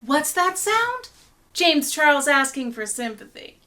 What's that sound? James Charles asking for sympathy.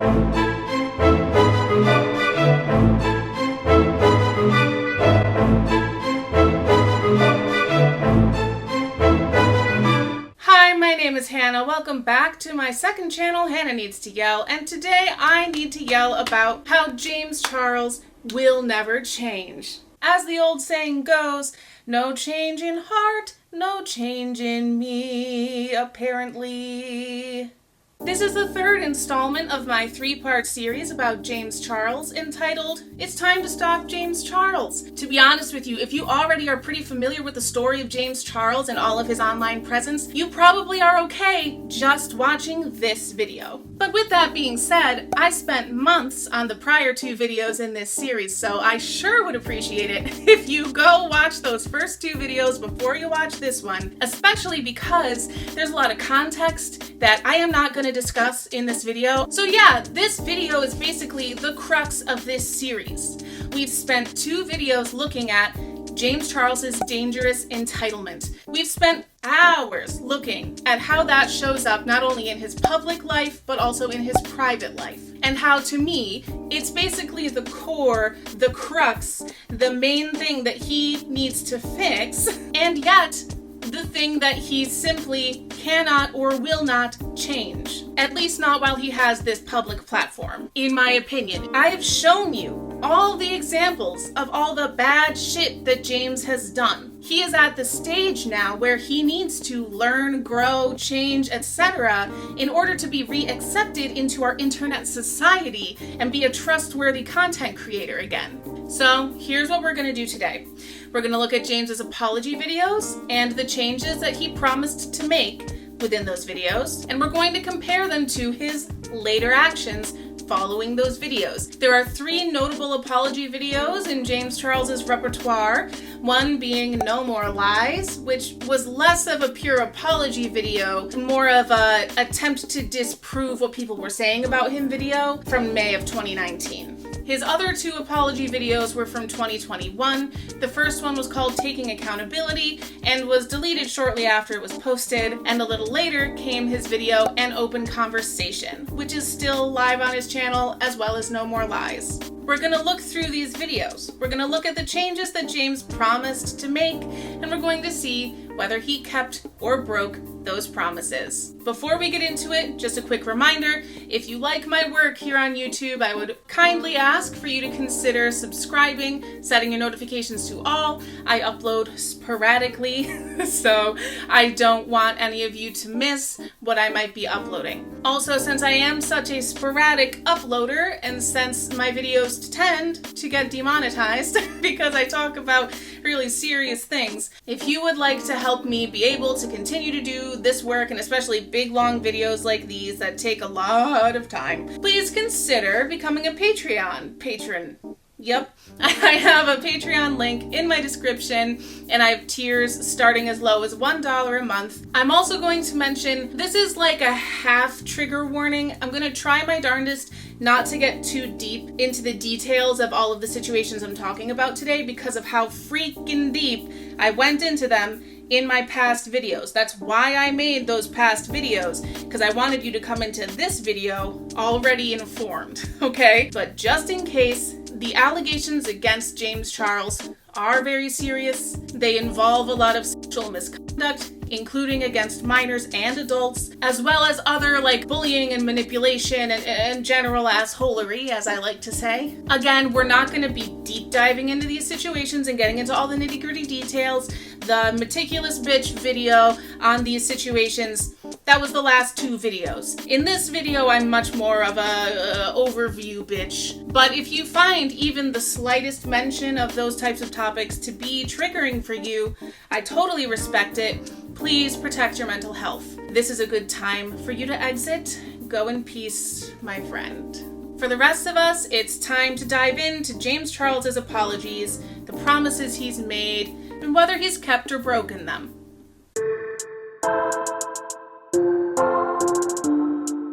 Hi, my name is Hannah. Welcome back to my second channel, Hannah Needs to Yell, and today I need to yell about how James Charles will never change. As the old saying goes, no change in heart, no change in me, apparently. This is the third installment of my three-part series about James Charles entitled, It's Time to Stop James Charles. To be honest with you, if you already are pretty familiar with the story of James Charles and all of his online presence, you probably are okay just watching this video. But with that being said, I spent months on the prior two videos in this series, so I sure would appreciate it if you go watch those first two videos before you watch this one, especially because there's a lot of context that I am not going to discuss in this video. So yeah, this video is basically the crux of this series. We've spent two videos looking at James Charles's dangerous entitlement. We've spent hours looking at how that shows up not only in his public life, but also in his private life. And how, to me, it's basically the core, the crux, the main thing that he needs to fix, and yet the thing that he simply cannot or will not change. At least not while he has this public platform, in my opinion. I have shown you all the examples of all the bad shit that James has done. He is at the stage now where he needs to learn, grow, change, etc. in order to be re-accepted into our internet society and be a trustworthy content creator again. So here's what we're going to do today. We're going to look at James's apology videos and the changes that he promised to make within those videos, and we're going to compare them to his later actions following those videos. There are three notable apology videos in James Charles's repertoire, one being No More Lies, which was less of a pure apology video, more of an attempt to disprove what people were saying about him video from May of 2019. His other two apology videos were from 2021. The first one was called Taking Accountability and was deleted shortly after it was posted, and a little later came his video An Open Conversation, which is still live on his channel, as well as No More Lies. We're going to look through these videos. We're going to look at the changes that James promised to make, and we're going to see whether he kept or broke those promises. Before we get into it, just a quick reminder, if you like my work here on YouTube, I would kindly ask for you to consider subscribing, setting your notifications to all. I upload sporadically, so I don't want any of you to miss what I might be uploading. Also, since I am such a sporadic uploader, and since my videos tend to get demonetized because I talk about really serious things, if you would like to help me be able to continue to do this work, and especially big long videos like these that take a lot of time, please consider becoming a Patreon patron. Yep, I have a Patreon link in my description, and I have tiers starting as low as $1 a month. I'm also going to mention, this is like a half trigger warning. I'm going to try my darndest not to get too deep into the details of all of the situations I'm talking about today because of how freaking deep I went into them in my past videos. That's why I made those past videos, because I wanted you to come into this video already informed, okay? But just in case, the allegations against James Charles are very serious. They involve a lot of sexual misconduct, including against minors and adults, as well as other like bullying and manipulation and general assholery, as I like to say. Again, we're not going to be deep diving into these situations and getting into all the nitty-gritty details. The meticulous bitch video on these situations, that was the last two videos. In this video, I'm much more of a overview bitch. But if you find even the slightest mention of those types of topics to be triggering for you, I totally respect it. Please protect your mental health. This is a good time for you to exit. Go in peace, my friend. For the rest of us, it's time to dive into James Charles's apologies, the promises he's made, and whether he's kept or broken them.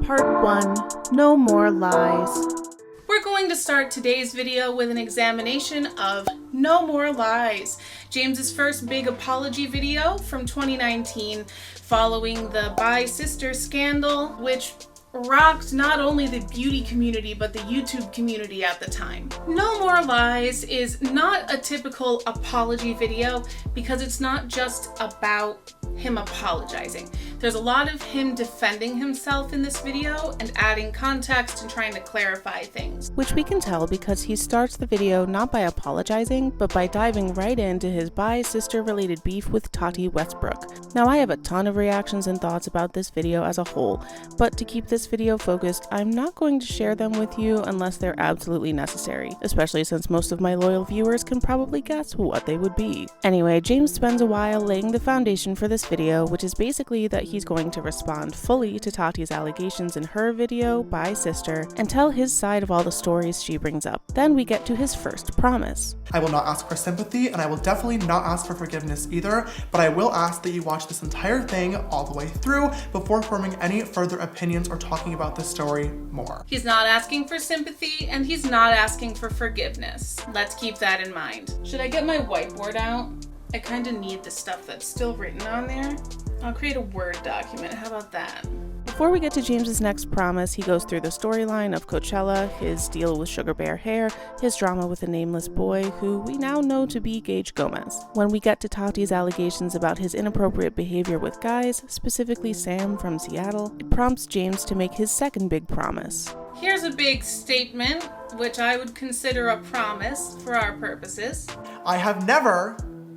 Part 1. No More Lies. We're going to start today's video with an examination of No More Lies, James's first big apology video from 2019, following the Bi Sister scandal, which rocked not only the beauty community but the YouTube community at the time. No More Lies is not a typical apology video because it's not just about him apologizing. There's a lot of him defending himself in this video and adding context and trying to clarify things. Which we can tell because he starts the video not by apologizing, but by diving right into his bi-sister related beef with Tati Westbrook. Now I have a ton of reactions and thoughts about this video as a whole, but to keep this video focused, I'm not going to share them with you unless they're absolutely necessary, especially since most of my loyal viewers can probably guess what they would be. Anyway, James spends a while laying the foundation for this video, which is basically that he's going to respond fully to Tati's allegations in her video, Bi Sister, and tell his side of all the stories she brings up. Then we get to his first promise. I will not ask for sympathy, and I will definitely not ask for forgiveness either, but I will ask that you watch this entire thing all the way through before forming any further opinions or talking about this story more. He's not asking for sympathy, and he's not asking for forgiveness. Let's keep that in mind. Should I get my whiteboard out? I kind of need the stuff that's still written on there. I'll create a Word document. How about that? Before we get to James's next promise, he goes through the storyline of Coachella, his deal with Sugar Bear Hair, his drama with a nameless boy, who we now know to be Gage Gomez. When we get to Tati's allegations about his inappropriate behavior with guys, specifically Sam from Seattle, it prompts James to make his second big promise. Here's a big statement, which I would consider a promise for our purposes. I have never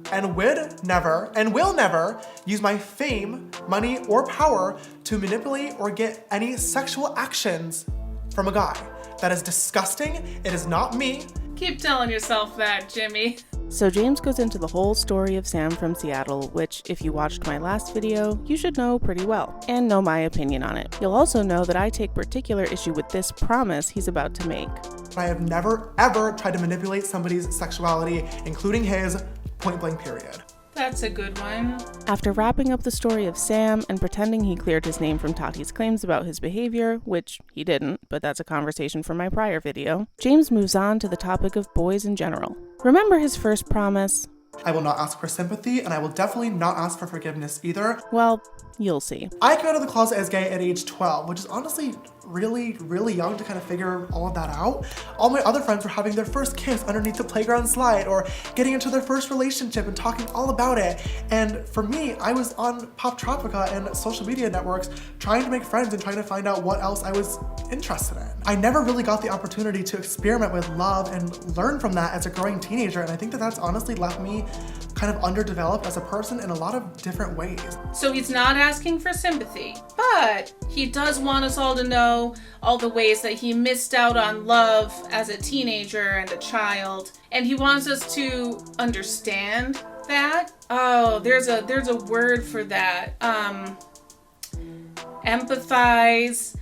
and would never and will never use my fame, money, or power to manipulate or get any sexual actions from a guy. That is disgusting. It is not me. Keep telling yourself that, Jimmy. So James goes into the whole story of Sam from Seattle, which, if you watched my last video, you should know pretty well, and know my opinion on it. You'll also know that I take particular issue with this promise he's about to make. I have never, ever tried to manipulate somebody's sexuality, including his, point blank period. That's a good one. After wrapping up the story of Sam and pretending he cleared his name from Tati's claims about his behavior, which he didn't, but that's a conversation from my prior video, James moves on to the topic of boys in general. Remember his first promise? I will not ask for sympathy, and I will definitely not ask for forgiveness either. Well, you'll see. I came out of the closet as gay at age 12, which is honestly really young to kind of figure all of that out. All my other friends were having their first kiss underneath the playground slide or getting into their first relationship and talking all about it. And for me, I was on Pop Tropica and social media networks trying to make friends and trying to find out what else I was interested in. I never really got the opportunity to experiment with love and learn from that as a growing teenager, and I think that that's honestly left me kind of underdeveloped as a person in a lot of different ways. So he's not asking for sympathy, but he does want us all to know all the ways that he missed out on love as a teenager and a child, and he wants us to understand that. Oh, there's a word for that. Empathize.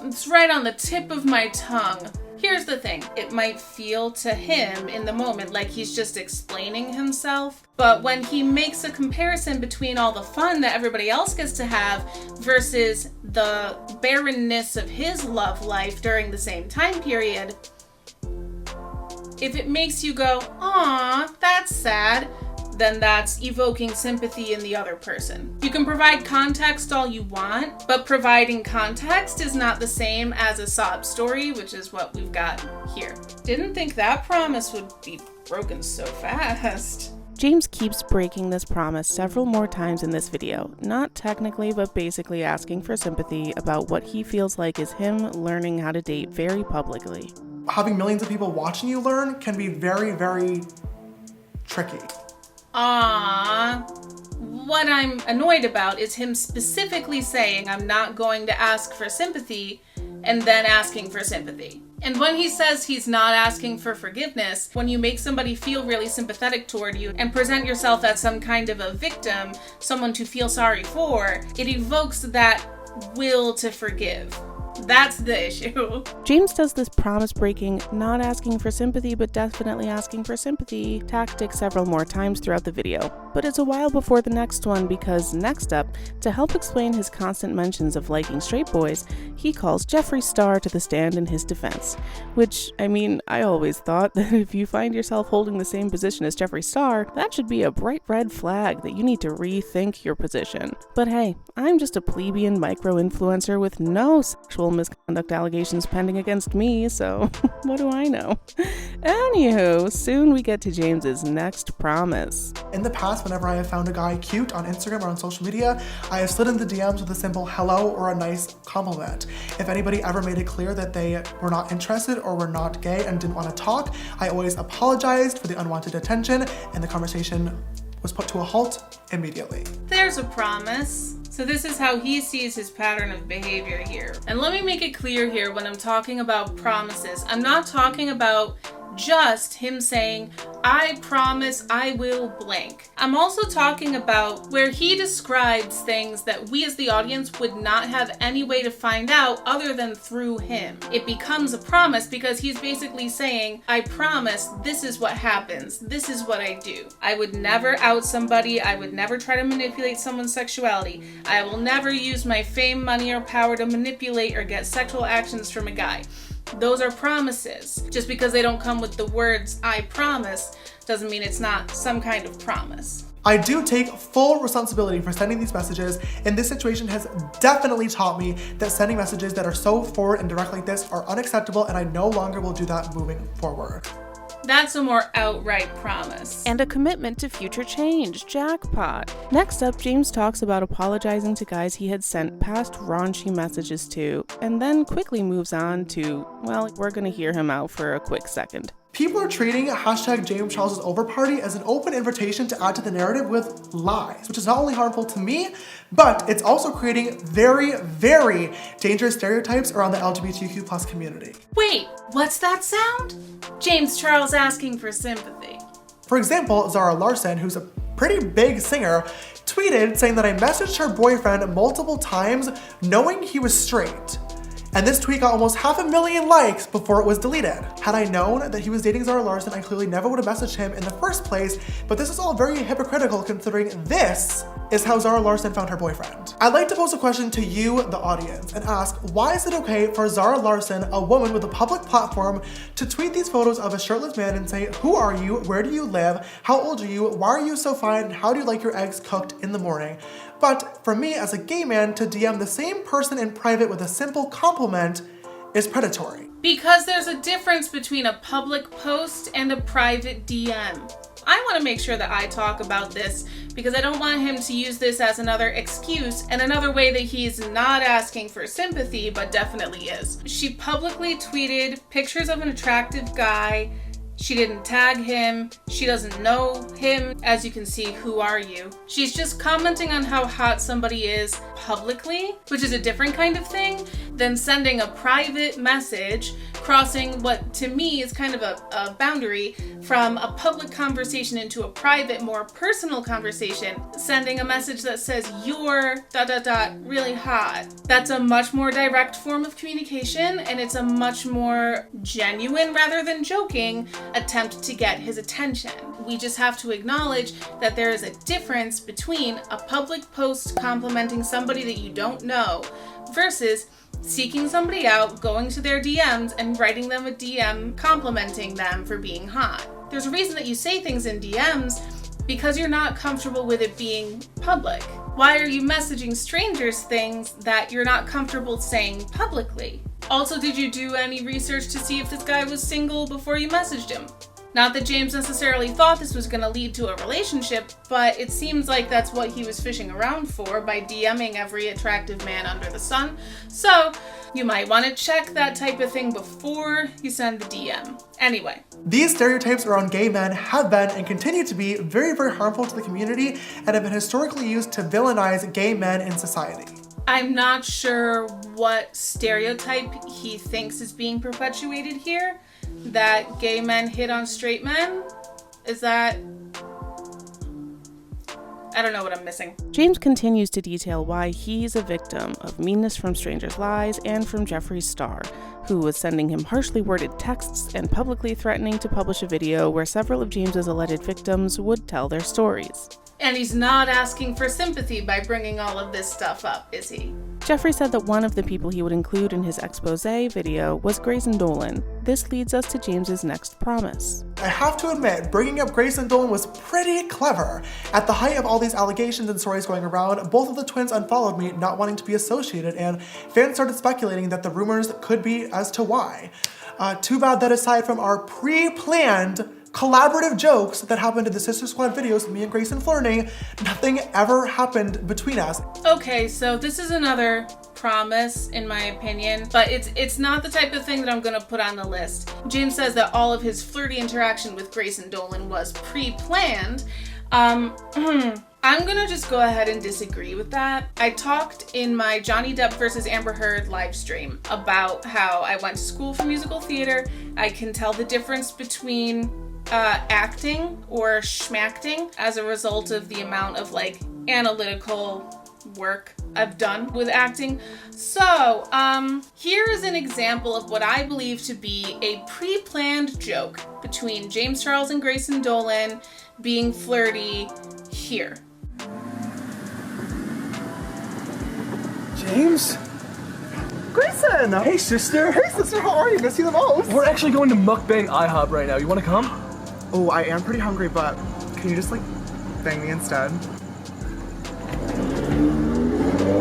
It's right on the tip of my tongue. Here's the thing, it might feel to him in the moment like he's just explaining himself, but when he makes a comparison between all the fun that everybody else gets to have versus the barrenness of his love life during the same time period, if it makes you go, "Aw, that's sad," then that's evoking sympathy in the other person. You can provide context all you want, but providing context is not the same as a sob story, which is what we've got here. Didn't think that promise would be broken so fast. James keeps breaking this promise several more times in this video, not technically, but basically asking for sympathy about what he feels like is him learning how to date very publicly. Having millions of people watching you learn can be very tricky. What I'm annoyed about is him specifically saying I'm not going to ask for sympathy and then asking for sympathy. And when he says he's not asking for forgiveness, when you make somebody feel really sympathetic toward you and present yourself as some kind of a victim, someone to feel sorry for, it evokes that will to forgive. That's the issue. James does this promise-breaking, not asking for sympathy but definitely asking for sympathy tactic several more times throughout the video. but it's a while before the next one because next up, to help explain his constant mentions of liking straight boys, he calls Jeffree Star to the stand in his defense. Which, I mean, I always thought that if you find yourself holding the same position as Jeffree Star, that should be a bright red flag that you need to rethink your position. But hey, I'm just a plebeian micro-influencer with no sexual misconduct allegations pending against me, so what do I know? Anywho, soon we get to James's next promise. In the past, whenever I have found a guy cute on Instagram or on social media, I have slid in the DMs with a simple hello or a nice compliment. If anybody ever made it clear that they were not interested or were not gay and didn't want to talk, I always apologized for the unwanted attention, and the conversation was put to a halt immediately. There's a promise. So this is how he sees his pattern of behavior here. And let me make it clear here, when I'm talking about promises, I'm not talking about just him saying, I promise I will blank. I'm also talking about where he describes things that we as the audience would not have any way to find out other than through him. It becomes a promise because he's basically saying, I promise this is what happens. This is what I do. I would never out somebody. I would never try to manipulate someone's sexuality. I will never use my fame, money, or power to manipulate or get sexual actions from a guy. Those are promises. Just because they don't come with the words, I promise, doesn't mean it's not some kind of promise. I do take full responsibility for sending these messages, and this situation has definitely taught me that sending messages that are so forward and direct like this are unacceptable, and I no longer will do that moving forward. That's a more outright promise. And a commitment to future change. Jackpot. Next up, James talks about apologizing to guys he had sent past raunchy messages to, and then quickly moves on to, well, we're gonna hear him out for a quick second. People are treating hashtag James Charles' over party as an open invitation to add to the narrative with lies, which is not only harmful to me, but it's also creating very, very dangerous stereotypes around the LGBTQ plus community. Wait, what's that sound? James Charles asking for sympathy. For example, Zara Larsson, who's a pretty big singer, tweeted saying that I messaged her boyfriend multiple times knowing he was straight. And this tweet got almost 500,000 likes before it was deleted. Had I known that he was dating Zara Larsson, I clearly never would have messaged him in the first place, but this is all very hypocritical considering this is how Zara Larsson found her boyfriend. I'd like to pose a question to you, the audience, and ask, why is it okay for Zara Larsson, a woman with a public platform, to tweet these photos of a shirtless man and say, who are you, where do you live, how old are you, why are you so fine, and how do you like your eggs cooked in the morning? But for me as a gay man to DM the same person in private with a simple compliment is predatory. Because there's a difference between a public post and a private DM. I want to make sure that I talk about this because I don't want him to use this as another excuse and another way that he's not asking for sympathy, but definitely is. She publicly tweeted pictures of an attractive guy. She didn't tag him. She doesn't know him. As you can see, who are you? She's just commenting on how hot somebody is publicly, which is a different kind of thing than sending a private message, crossing what to me is kind of a boundary from a public conversation into a private, more personal conversation, sending a message that says you're ... really hot. That's a much more direct form of communication, and it's a much more genuine rather than joking attempt to get his attention. We just have to acknowledge that there is a difference between a public post complimenting somebody that you don't know versus seeking somebody out, going to their DMs and writing them a DM complimenting them for being hot. There's a reason that you say things in DMs because you're not comfortable with it being public. Why are you messaging strangers things that you're not comfortable saying publicly? Also, did you do any research to see if this guy was single before you messaged him? Not that James necessarily thought this was going to lead to a relationship, but it seems like that's what he was fishing around for by DMing every attractive man under the sun. So you might want to check that type of thing before you send the DM. Anyway. These stereotypes around gay men have been and continue to be very, very harmful to the community and have been historically used to villainize gay men in society. I'm not sure what stereotype he thinks is being perpetuated here. That gay men hit on straight men? Is that... I don't know what I'm missing. James continues to detail why he's a victim of meanness from strangers' lies and from Jeffree Star, who was sending him harshly worded texts and publicly threatening to publish a video where several of James's alleged victims would tell their stories. And he's not asking for sympathy by bringing all of this stuff up, is he? Jeffree said that one of the people he would include in his expose video was Grayson Dolan. This leads us to James's next promise. I have to admit, bringing up Grayson Dolan was pretty clever. At the height of all these allegations and stories going around, both of the twins unfollowed me, not wanting to be associated, and fans started speculating that the rumors could be as to why. Too bad that aside from our pre-planned collaborative jokes that happened in the Sister Squad videos, me and Grayson flirting, nothing ever happened between us. Okay, so this is another promise in my opinion, but it's not the type of thing that I'm gonna put on the list. James says that all of his flirty interaction with Grayson Dolan was pre-planned. I'm gonna just go ahead and disagree with that. I talked in my Johnny Depp versus Amber Heard live stream about how I went to school for musical theater. I can tell the difference between acting or schmacting as a result of the amount of like analytical work I've done with acting. So, here is an example of what I believe to be a pre-planned joke between James Charles and Grayson Dolan being flirty here. James? Grayson! Hey, sister. Hey sister, how are you? Miss you the most. We're actually going to mukbang IHOP right now. You want to come? Oh, I am pretty hungry, but can you just like bang me instead?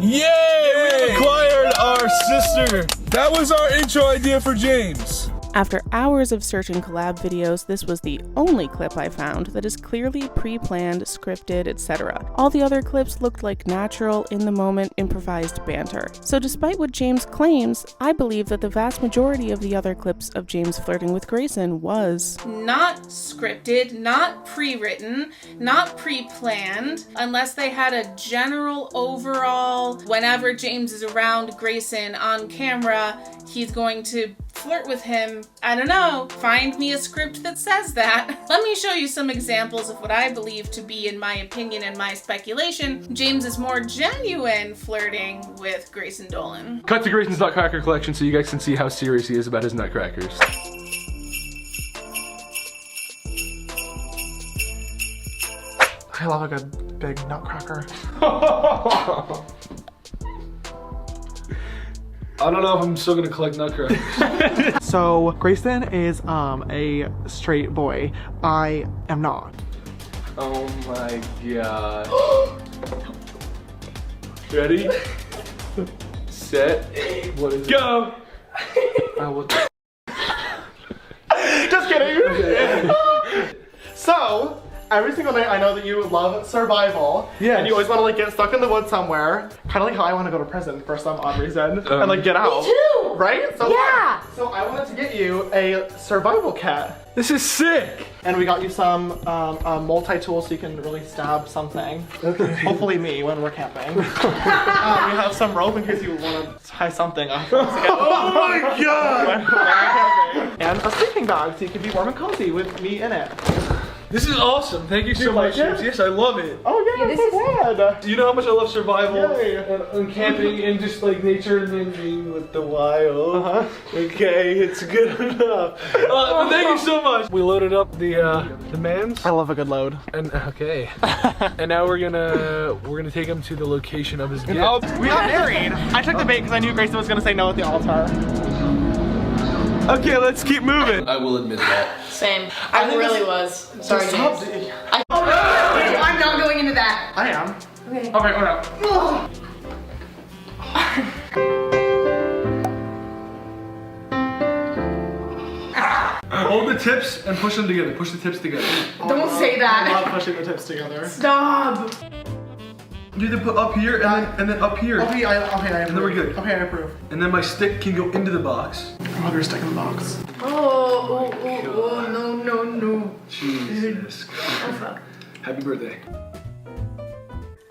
Yay! We acquired our sister. That was our intro idea for James. After hours of searching collab videos, this was the only clip I found that is clearly pre-planned, scripted, etc. All the other clips looked like natural, in-the-moment, improvised banter. So despite what James claims, I believe that the vast majority of the other clips of James flirting with Grayson was not scripted, not pre-written, not pre-planned, unless they had a general overall, whenever James is around Grayson on camera, he's going to flirt with him. I don't know, find me a script that says that. Let me show you some examples of what I believe to be, in my opinion and my speculation, James's more genuine flirting with Grayson Dolan. Cut to Grayson's Nutcracker collection so you guys can see how serious he is about his nutcrackers. I love a good big nutcracker. I don't know if I'm still gonna collect nutcrackers. So Grayson is a straight boy. I am not. Oh my god. Ready? Set. What is it? Go! What the Just kidding. So, every single night I know that you love survival. Yes. And you always want to like get stuck in the woods somewhere. Kind of like how I want to go to prison for some odd reason. And like get out. Me too! Right? So, Yeah! So I wanted to get you a survival kit. This is sick! And we got you some multi-tools so you can really stab something. Okay. Hopefully me when we're camping. We have some rope in case you want to tie something up. Oh my god! And a sleeping bag so you can be warm and cozy with me in it. This is awesome. Thank you so like much, it? James. Yes, I love it. Oh yeah, Yeah, I'm so glad. Do you know how much I love survival Yay. and camping and just like nature and then being with the wild? Okay, it's good enough. But thank you so much. We loaded up the mans. I love a good load. And okay, and now we're gonna take him to the location of his gift. We got married. I took the bait because I knew Grayson was gonna say no at the altar. Okay, let's keep moving. I will admit that. Same. I think really this- was. I'm sorry, Stop. James. I'm not going into that. I am. Okay. Okay, hold up. Hold the tips and push them together. Push the tips together. Don't say I that. love pushing the tips together. Stop. You need to put up here and then up here. Okay, I approve. And then we're good. Okay, I approve. And then my stick can go into the box. I'm gonna stick in the box. Oh, no. Jesus. Oh, fuck. Happy birthday.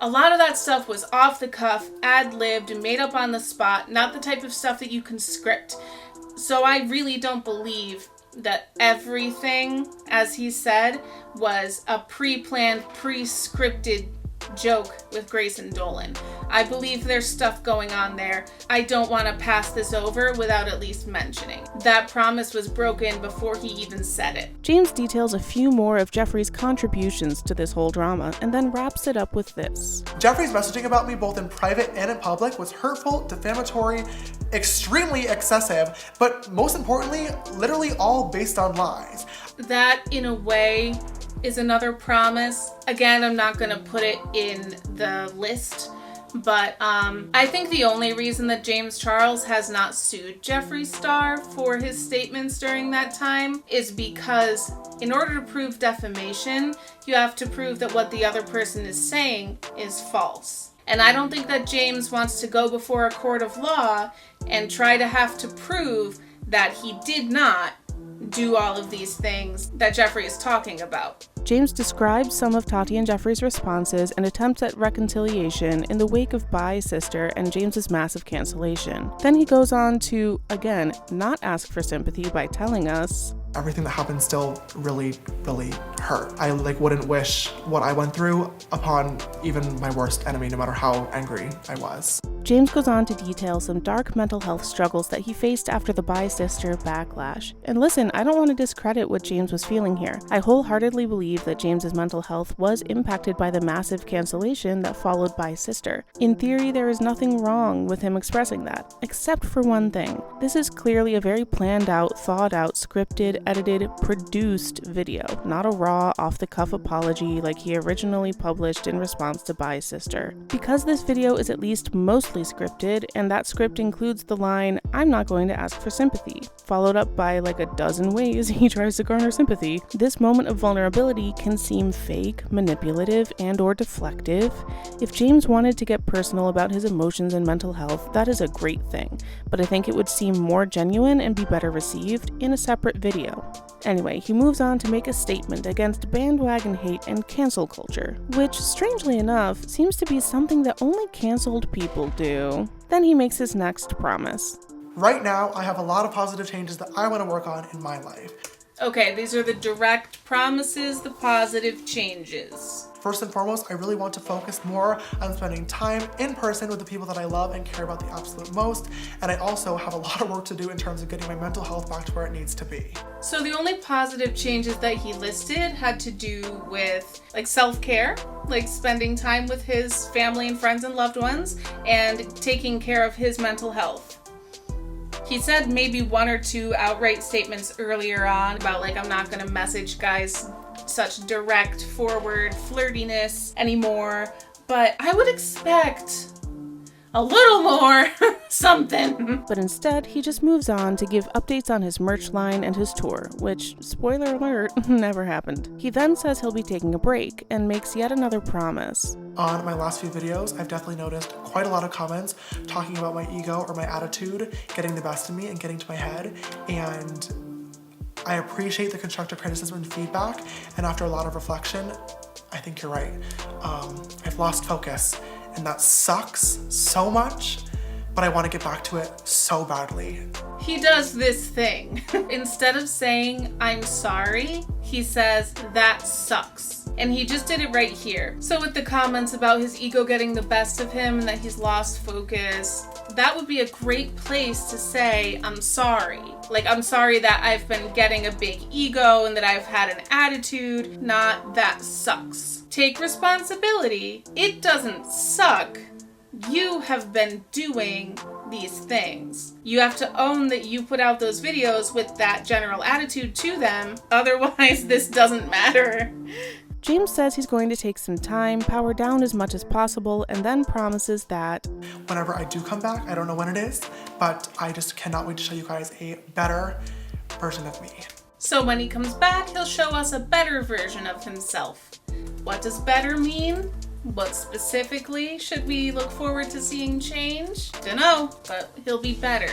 A lot of that stuff was off the cuff, ad-libbed, and made up on the spot, not the type of stuff that you can script. So I really don't believe that everything, as he said, was a pre-planned, pre-scripted joke with Grace and Dolan. I believe there's stuff going on there. I don't want to pass this over without at least mentioning. That promise was broken before he even said it. James details a few more of Jeffrey's contributions to this whole drama and then wraps it up with this. Jeffrey's messaging about me both in private and in public was hurtful, defamatory, extremely excessive, but most importantly, literally all based on lies. That, in a way, is another promise. Again, I'm not going to put it in the list, but I think the only reason that James Charles has not sued Jeffree Star for his statements during that time is because in order to prove defamation, you have to prove that what the other person is saying is false. And I don't think that James wants to go before a court of law and try to have to prove that he did not do all of these things that Jeffrey is talking about. James describes some of Tati and Jeffrey's responses and attempts at reconciliation in the wake of Bai's sister and James's massive cancellation. Then he goes on to, again, not ask for sympathy by telling us, everything that happened still really, really hurt. I wouldn't wish what I went through upon even my worst enemy, no matter how angry I was. James goes on to detail some dark mental health struggles that he faced after the Bai sister backlash. And listen, I don't want to discredit what James was feeling here. I wholeheartedly believe that James's mental health was impacted by the massive cancellation that followed Bai's sister. In theory, there is nothing wrong with him expressing that, except for one thing. This is clearly a very planned out, thought out, scripted, edited, produced video, not a raw, off-the-cuff apology like he originally published in response to Bai's sister. Because this video is at least mostly scripted, and that script includes the line, "I'm not going to ask for sympathy," followed up by like a dozen ways he tries to garner sympathy, this moment of vulnerability can seem fake, manipulative, and or deflective. If James wanted to get personal about his emotions and mental health, that is a great thing, but I think it would seem more genuine and be better received in a separate video. Anyway, he moves on to make a statement against bandwagon hate and cancel culture, which, strangely enough, seems to be something that only canceled people do. Then he makes his next promise. Right now, I have a lot of positive changes that I want to work on in my life. Okay, these are the direct promises, the positive changes. First and foremost, I really want to focus more on spending time in person with the people that I love and care about the absolute most. And I also have a lot of work to do in terms of getting my mental health back to where it needs to be. So the only positive changes that he listed had to do with self-care, like spending time with his family and friends and loved ones, and taking care of his mental health. He said maybe one or two outright statements earlier on about I'm not gonna message guys such direct, forward flirtiness anymore, but I would expect a little more something. But instead, he just moves on to give updates on his merch line and his tour, which, spoiler alert, never happened. He then says he'll be taking a break and makes yet another promise. On my last few videos, I've definitely noticed quite a lot of comments talking about my ego or my attitude getting the best of me and getting to my head, and I appreciate the constructive criticism and feedback, and after a lot of reflection, I think you're right. I've lost focus, and that sucks so much, but I want to get back to it so badly. He does this thing. Instead of saying, "I'm sorry," he says, "That sucks." And he just did it right here. So with the comments about his ego getting the best of him and that he's lost focus, that would be a great place to say, "I'm sorry." I'm sorry that I've been getting a big ego and that I've had an attitude, not "that sucks." Take responsibility. It doesn't suck. You have been doing these things. You have to own that you put out those videos with that general attitude to them. Otherwise, this doesn't matter. James says he's going to take some time, power down as much as possible, and then promises that whenever I do come back, I don't know when it is, but I just cannot wait to show you guys a better version of me. So when he comes back, he'll show us a better version of himself. What does better mean? What specifically should we look forward to seeing change? Dunno, but he'll be better.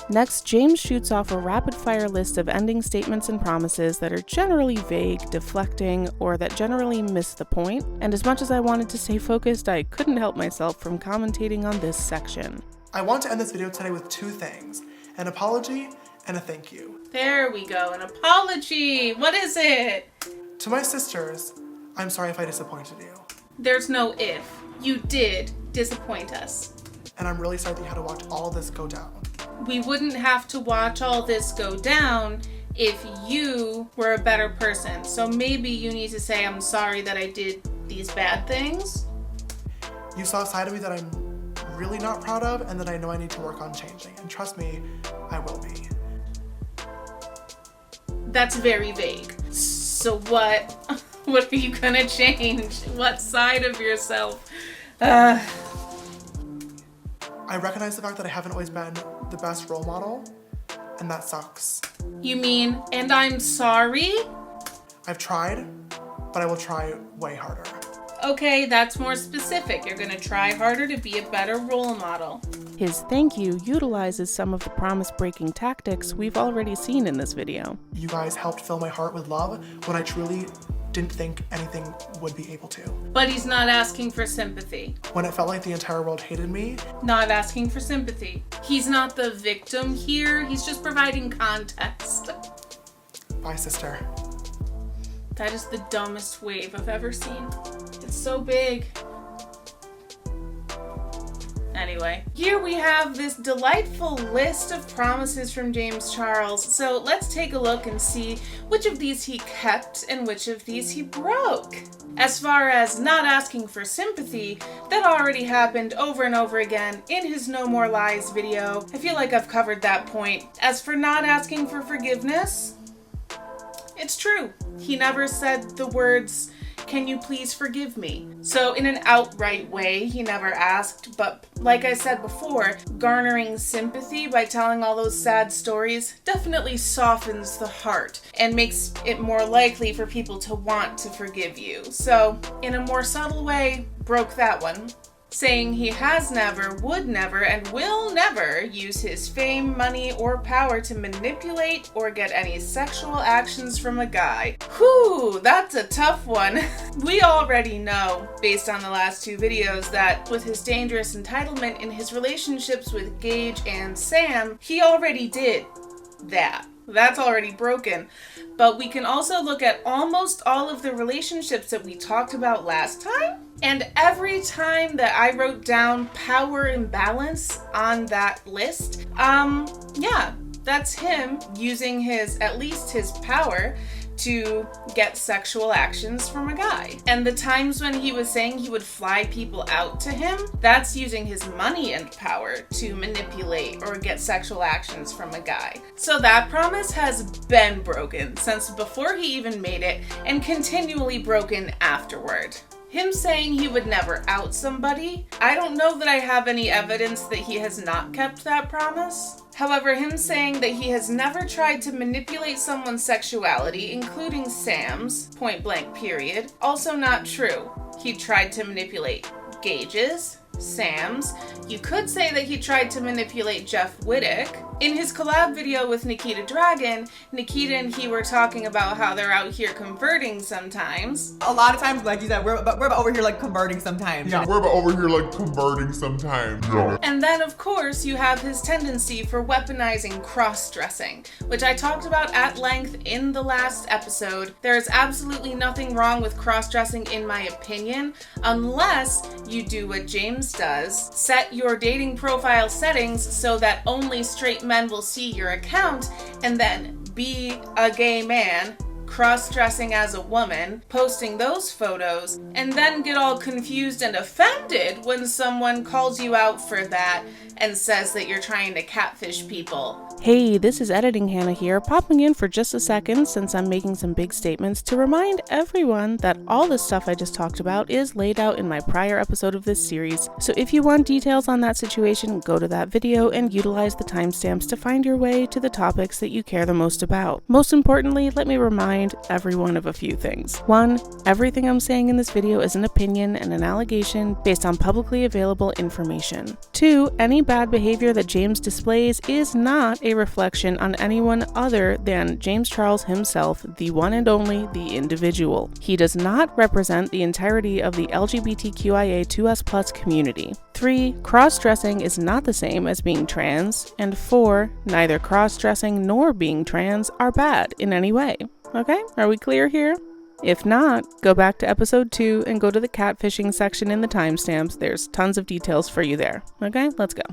Next, James shoots off a rapid-fire list of ending statements and promises that are generally vague, deflecting, or that generally miss the point. And as much as I wanted to stay focused, I couldn't help myself from commentating on this section. I want to end this video today with two things: an apology and a thank you. There we go, an apology. What is it? To my sisters, I'm sorry if I disappointed you. There's no if. You did disappoint us. And I'm really sorry that you had to watch all of this go down. We wouldn't have to watch all this go down if you were a better person. So maybe you need to say, I'm sorry that I did these bad things. You saw a side of me that I'm really not proud of and that I know I need to work on changing. And trust me, I will be. That's very vague. So what are you gonna change? What side of yourself? I recognize the fact that I haven't always been the best role model, and that sucks. You mean, and I'm sorry? I've tried, but I will try way harder. Okay, that's more specific. You're gonna try harder to be a better role model. His thank you utilizes some of the promise-breaking tactics we've already seen in this video. You guys helped fill my heart with love when I truly didn't think anything would be able to. But he's not asking for sympathy. When it felt like the entire world hated me, Not asking for sympathy. He's not the victim here. He's just providing context. bye, sister. That is the dumbest wave I've ever seen. It's so big. Anyway, here we have this delightful list of promises from James Charles. So let's take a look and see which of these he kept and which of these he broke. As far as not asking for sympathy, that already happened over and over again in his No More Lies video. I feel like I've covered that point. As for not asking for forgiveness, it's true. He never said the words, "Can you please forgive me?" So in an outright way, he never asked, but like I said before, garnering sympathy by telling all those sad stories definitely softens the heart and makes it more likely for people to want to forgive you. So in a more subtle way, broke that one. Saying he has never, would never, and will never use his fame, money, or power to manipulate or get any sexual actions from a guy. Whew, that's a tough one. We already know, based on the last two videos, that with his dangerous entitlement in his relationships with Gage and Sam, he already did that. That's already broken. But we can also look at almost all of the relationships that we talked about last time. And every time that I wrote down power imbalance on that list, yeah, that's him using at least his power to get sexual actions from a guy. And the times when he was saying he would fly people out to him, that's using his money and power to manipulate or get sexual actions from a guy. So that promise has been broken since before he even made it and continually broken afterward. Him saying he would never out somebody, I don't know that I have any evidence that he has not kept that promise. However, him saying that he has never tried to manipulate someone's sexuality, including Sam's, point blank period, also not true. He tried to manipulate Gage's, Sam's. You could say that he tried to manipulate Jeff Wittick. In his collab video with Nikita Dragon, Nikita and he were talking about how they're out here converting sometimes. A lot of times, like you said, we're about over here like converting sometimes. Yeah, we're over here like converting sometimes. Yeah. And then of course you have his tendency for weaponizing cross-dressing, which I talked about at length in the last episode. There is absolutely nothing wrong with cross-dressing in my opinion, unless you do what James does, set your dating profile settings so that only straight men will see your account, and then be a gay man cross-dressing as a woman, posting those photos, and then get all confused and offended when someone calls you out for that and says that you're trying to catfish people. Hey, this is Editing Hannah here, popping in for just a second since I'm making some big statements to remind everyone that all the stuff I just talked about is laid out in my prior episode of this series. So if you want details on that situation, go to that video and utilize the timestamps to find your way to the topics that you care the most about. Most importantly, let me remind everyone of a few things. 1. Everything I'm saying in this video is an opinion and an allegation based on publicly available information. 2. Any bad behavior that James displays is not a reflection on anyone other than James Charles himself, the one and only, the individual. He does not represent the entirety of the LGBTQIA2S+ community. 3. Cross-dressing is not the same as being trans. And 4. Neither cross-dressing nor being trans are bad in any way. Okay? Are we clear here? If not, go back to episode 2 and go to the catfishing section in the timestamps. There's tons of details for you there. Okay, let's go.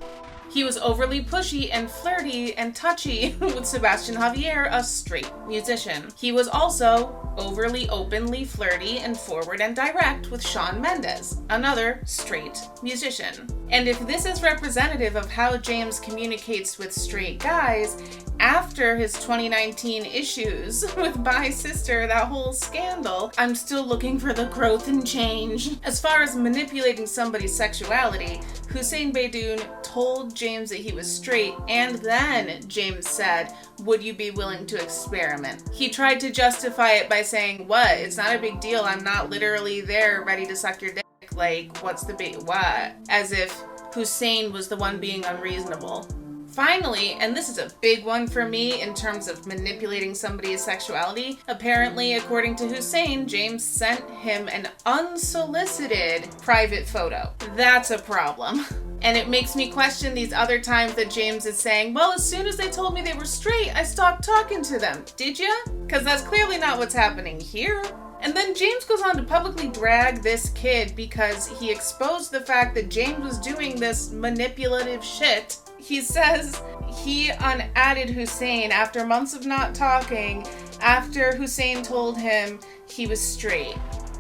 He was overly pushy and flirty and touchy with Sebastian Javier, a straight musician. He was also overly openly flirty and forward and direct with Shawn Mendes, another straight musician. And if this is representative of how James communicates with straight guys, after his 2019 issues with Bi Sister, that whole scandal, I'm still looking for the growth and change. As far as manipulating somebody's sexuality, Hussein Beydoun told James that he was straight, and then James said, "Would you be willing to experiment?" He tried to justify it by saying, "What? It's not a big deal. I'm not literally there ready to suck your dick. Like, what's the big what?" As if Hussein was the one being unreasonable. Finally, and this is a big one for me in terms of manipulating somebody's sexuality, apparently, according to Hussein, James sent him an unsolicited private photo. That's a problem. And it makes me question these other times that James is saying, well, as soon as they told me they were straight, I stopped talking to them. Did ya? Because that's clearly not what's happening here. And then James goes on to publicly drag this kid because he exposed the fact that James was doing this manipulative shit. He says he unadded Hussein after months of not talking, after Hussein told him he was straight.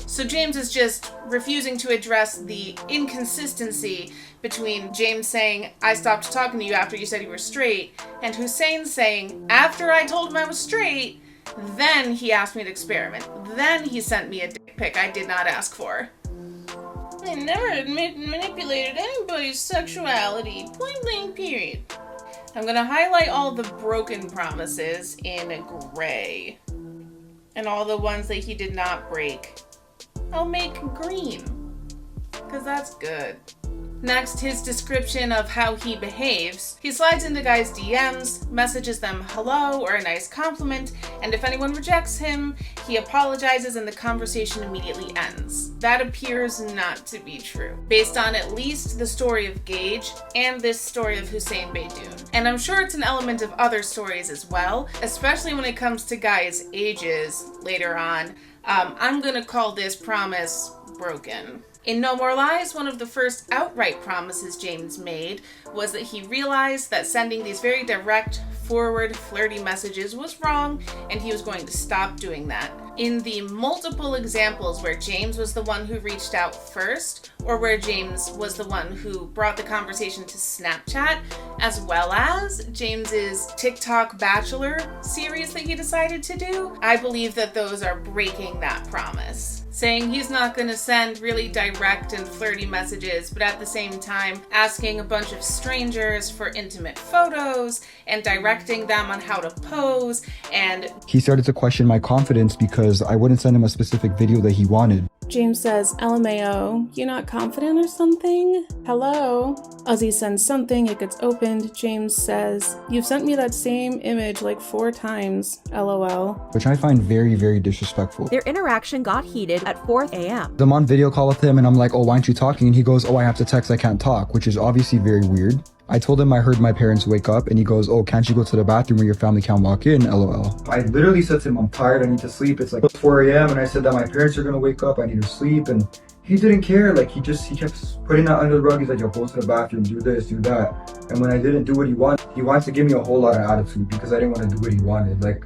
So James is just refusing to address the inconsistency between James saying, I stopped talking to you after you said you were straight, and Hussein saying, after I told him I was straight, then he asked me to experiment. Then he sent me a dick pic I did not ask for. I never manipulated anybody's sexuality. Point blank, period. I'm going to highlight all the broken promises in gray. And all the ones that he did not break, I'll make green. Because that's good. Next, his description of how he behaves. He slides into guys' DMs, messages them hello or a nice compliment, and if anyone rejects him, he apologizes and the conversation immediately ends. That appears not to be true, based on at least the story of Gage and this story of Hussein Beydoun. And I'm sure it's an element of other stories as well, especially when it comes to guys' ages later on. I'm gonna call this promise broken. In No More Lies, one of the first outright promises James made was that he realized that sending these very direct, forward, flirty messages was wrong, and he was going to stop doing that. In the multiple examples where James was the one who reached out first, or where James was the one who brought the conversation to Snapchat, as well as James's TikTok Bachelor series that he decided to do, I believe that those are breaking that promise. Saying he's not going to send really direct and flirty messages, but at the same time asking a bunch of strangers for intimate photos and directing them on how to pose, and he started to question my confidence because I wouldn't send him a specific video that he wanted. James says, LMAO, you not confident or something? Hello? Ozzy sends something, it gets opened. James says, you've sent me that same image like 4 times, LOL. Which I find very, very disrespectful. Their interaction got heated at 4 a.m. I'm on video call with him and I'm like, oh, why aren't you talking? And he goes, oh, I have to text, I can't talk, which is obviously very weird. I told him I heard my parents wake up and he goes, oh, can't you go to the bathroom where your family can't walk in, LOL. I literally said to him, I'm tired, I need to sleep. It's like 4 a.m. and I said that my parents are gonna wake up, I need to sleep. And he didn't care. Like he kept putting that under the rug. He's like, yo, go to the bathroom, do this, do that. And when I didn't do what he wanted to give me a whole lot of attitude because I didn't want to do what he wanted. Like,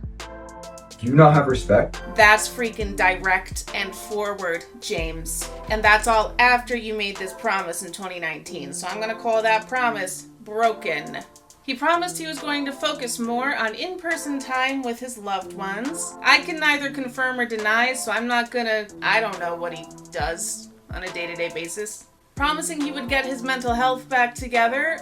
do you not have respect? That's freaking direct and forward, James. And that's all after you made this promise in 2019. So I'm gonna call that promise broken. He promised he was going to focus more on in-person time with his loved ones. I can neither confirm or deny, so I don't know what he does on a day-to-day basis. Promising he would get his mental health back together,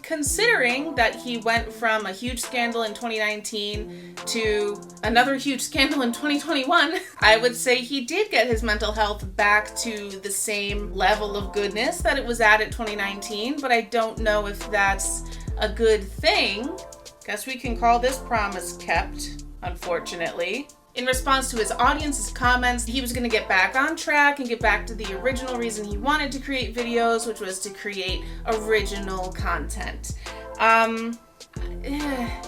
considering that he went from a huge scandal in 2019 to another huge scandal in 2021, I would say he did get his mental health back to the same level of goodness that it was at 2019, but I don't know if that's a good thing. Guess we can call this promise kept, unfortunately. In response to his audience's comments, he was going to get back on track and get back to the original reason he wanted to create videos, which was to create original content.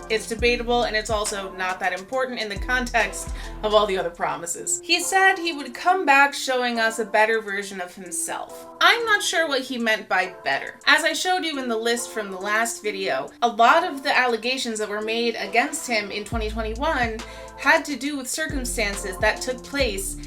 It's debatable, and it's also not that important in the context of all the other promises. He said he would come back showing us a better version of himself. I'm not sure what he meant by better. As I showed you in the list from the last video, a lot of the allegations that were made against him in 2021 had to do with circumstances that took place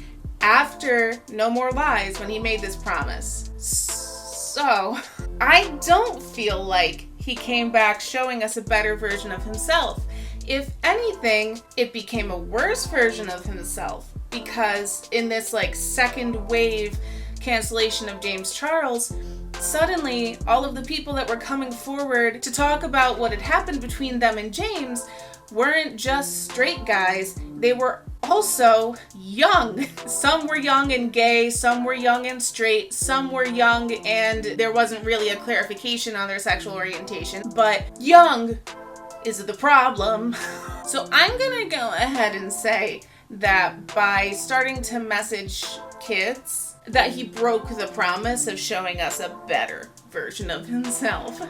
after No More Lies when he made this promise. So, I don't feel like he came back showing us a better version of himself. If anything, it became a worse version of himself, because in this second wave cancellation of James Charles, suddenly all of the people that were coming forward to talk about what had happened between them and James weren't just straight guys, they were also young. Some were young and gay, some were young and straight, some were young and there wasn't really a clarification on their sexual orientation, but young is the problem. So I'm gonna go ahead and say that by starting to message kids, that he broke the promise of showing us a better version of himself.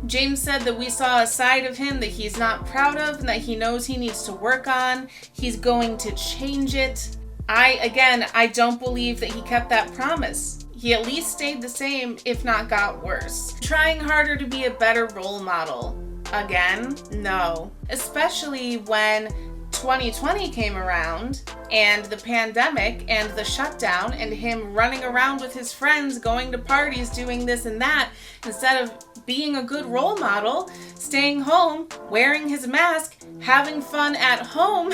James said that we saw a side of him that he's not proud of and that he knows he needs to work on. He's going to change it. I don't believe that he kept that promise. He at least stayed the same, if not got worse. Trying harder to be a better role model. Again, no. Especially when 2020 came around and the pandemic and the shutdown and him running around with his friends, going to parties, doing this and that, instead of being a good role model, staying home, wearing his mask, having fun at home,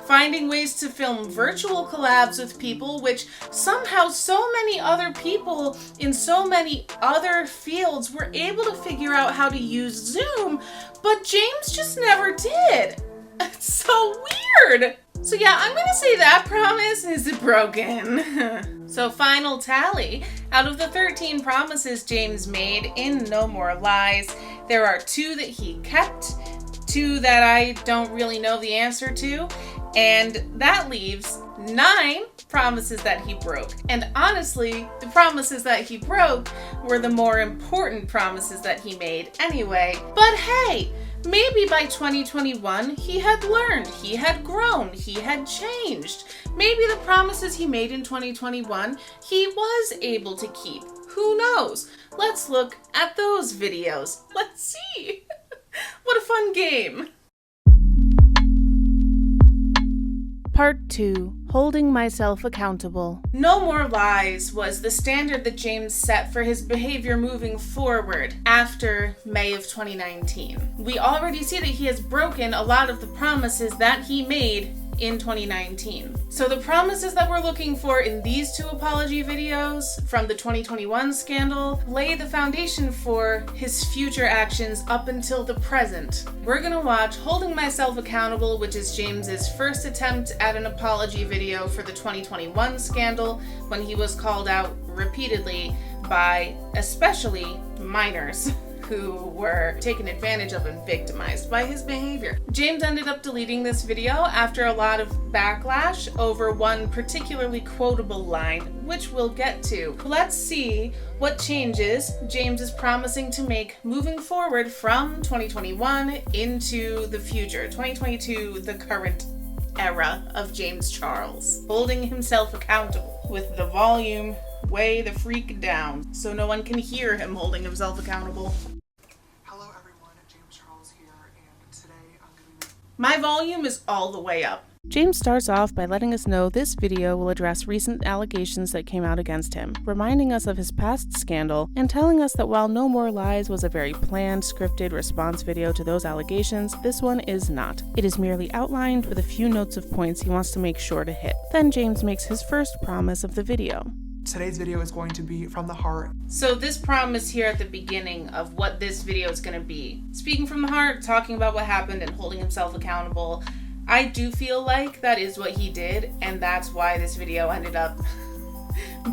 finding ways to film virtual collabs with people, which somehow so many other people in so many other fields were able to figure out how to use Zoom, but James just never did. It's so weird. So yeah, I'm gonna say that promise is broken. So final tally. Out of the 13 promises James made in No More Lies, there are 2 that he kept, 2 that I don't really know the answer to, and that leaves 9 promises that he broke. And honestly, the promises that he broke were the more important promises that he made anyway. But hey, maybe by 2021, he had learned, he had grown, he had changed. Maybe the promises he made in 2021, he was able to keep. Who knows? Let's look at those videos. Let's see. What a fun game. Part 2. Holding myself accountable. No More Lies was the standard that James set for his behavior moving forward after May of 2019. We already see that he has broken a lot of the promises that he made in 2019. So the promises that we're looking for in these 2 apology videos from the 2021 scandal lay the foundation for his future actions up until the present. We're gonna watch Holding Myself Accountable, which is James's first attempt at an apology video for the 2021 scandal, when he was called out repeatedly by especially minors who were taken advantage of and victimized by his behavior. James ended up deleting this video after a lot of backlash over one particularly quotable line, which we'll get to. Let's see what changes James is promising to make moving forward from 2021 into the future, 2022, the current era of James Charles. Holding himself accountable with the volume way the freak down so no one can hear him holding himself accountable. Hello everyone, James Charles here, and today I'm going to be... My volume is all the way up. James starts off by letting us know this video will address recent allegations that came out against him, reminding us of his past scandal, and telling us that while No More Lies was a very planned, scripted response video to those allegations, this one is not. It is merely outlined with a few notes of points he wants to make sure to hit. Then James makes his first promise of the video. Today's video is going to be from the heart. So this promise here at the beginning of what this video is going to be, speaking from the heart, talking about what happened and holding himself accountable, I do feel like that is what he did, and that's why this video ended up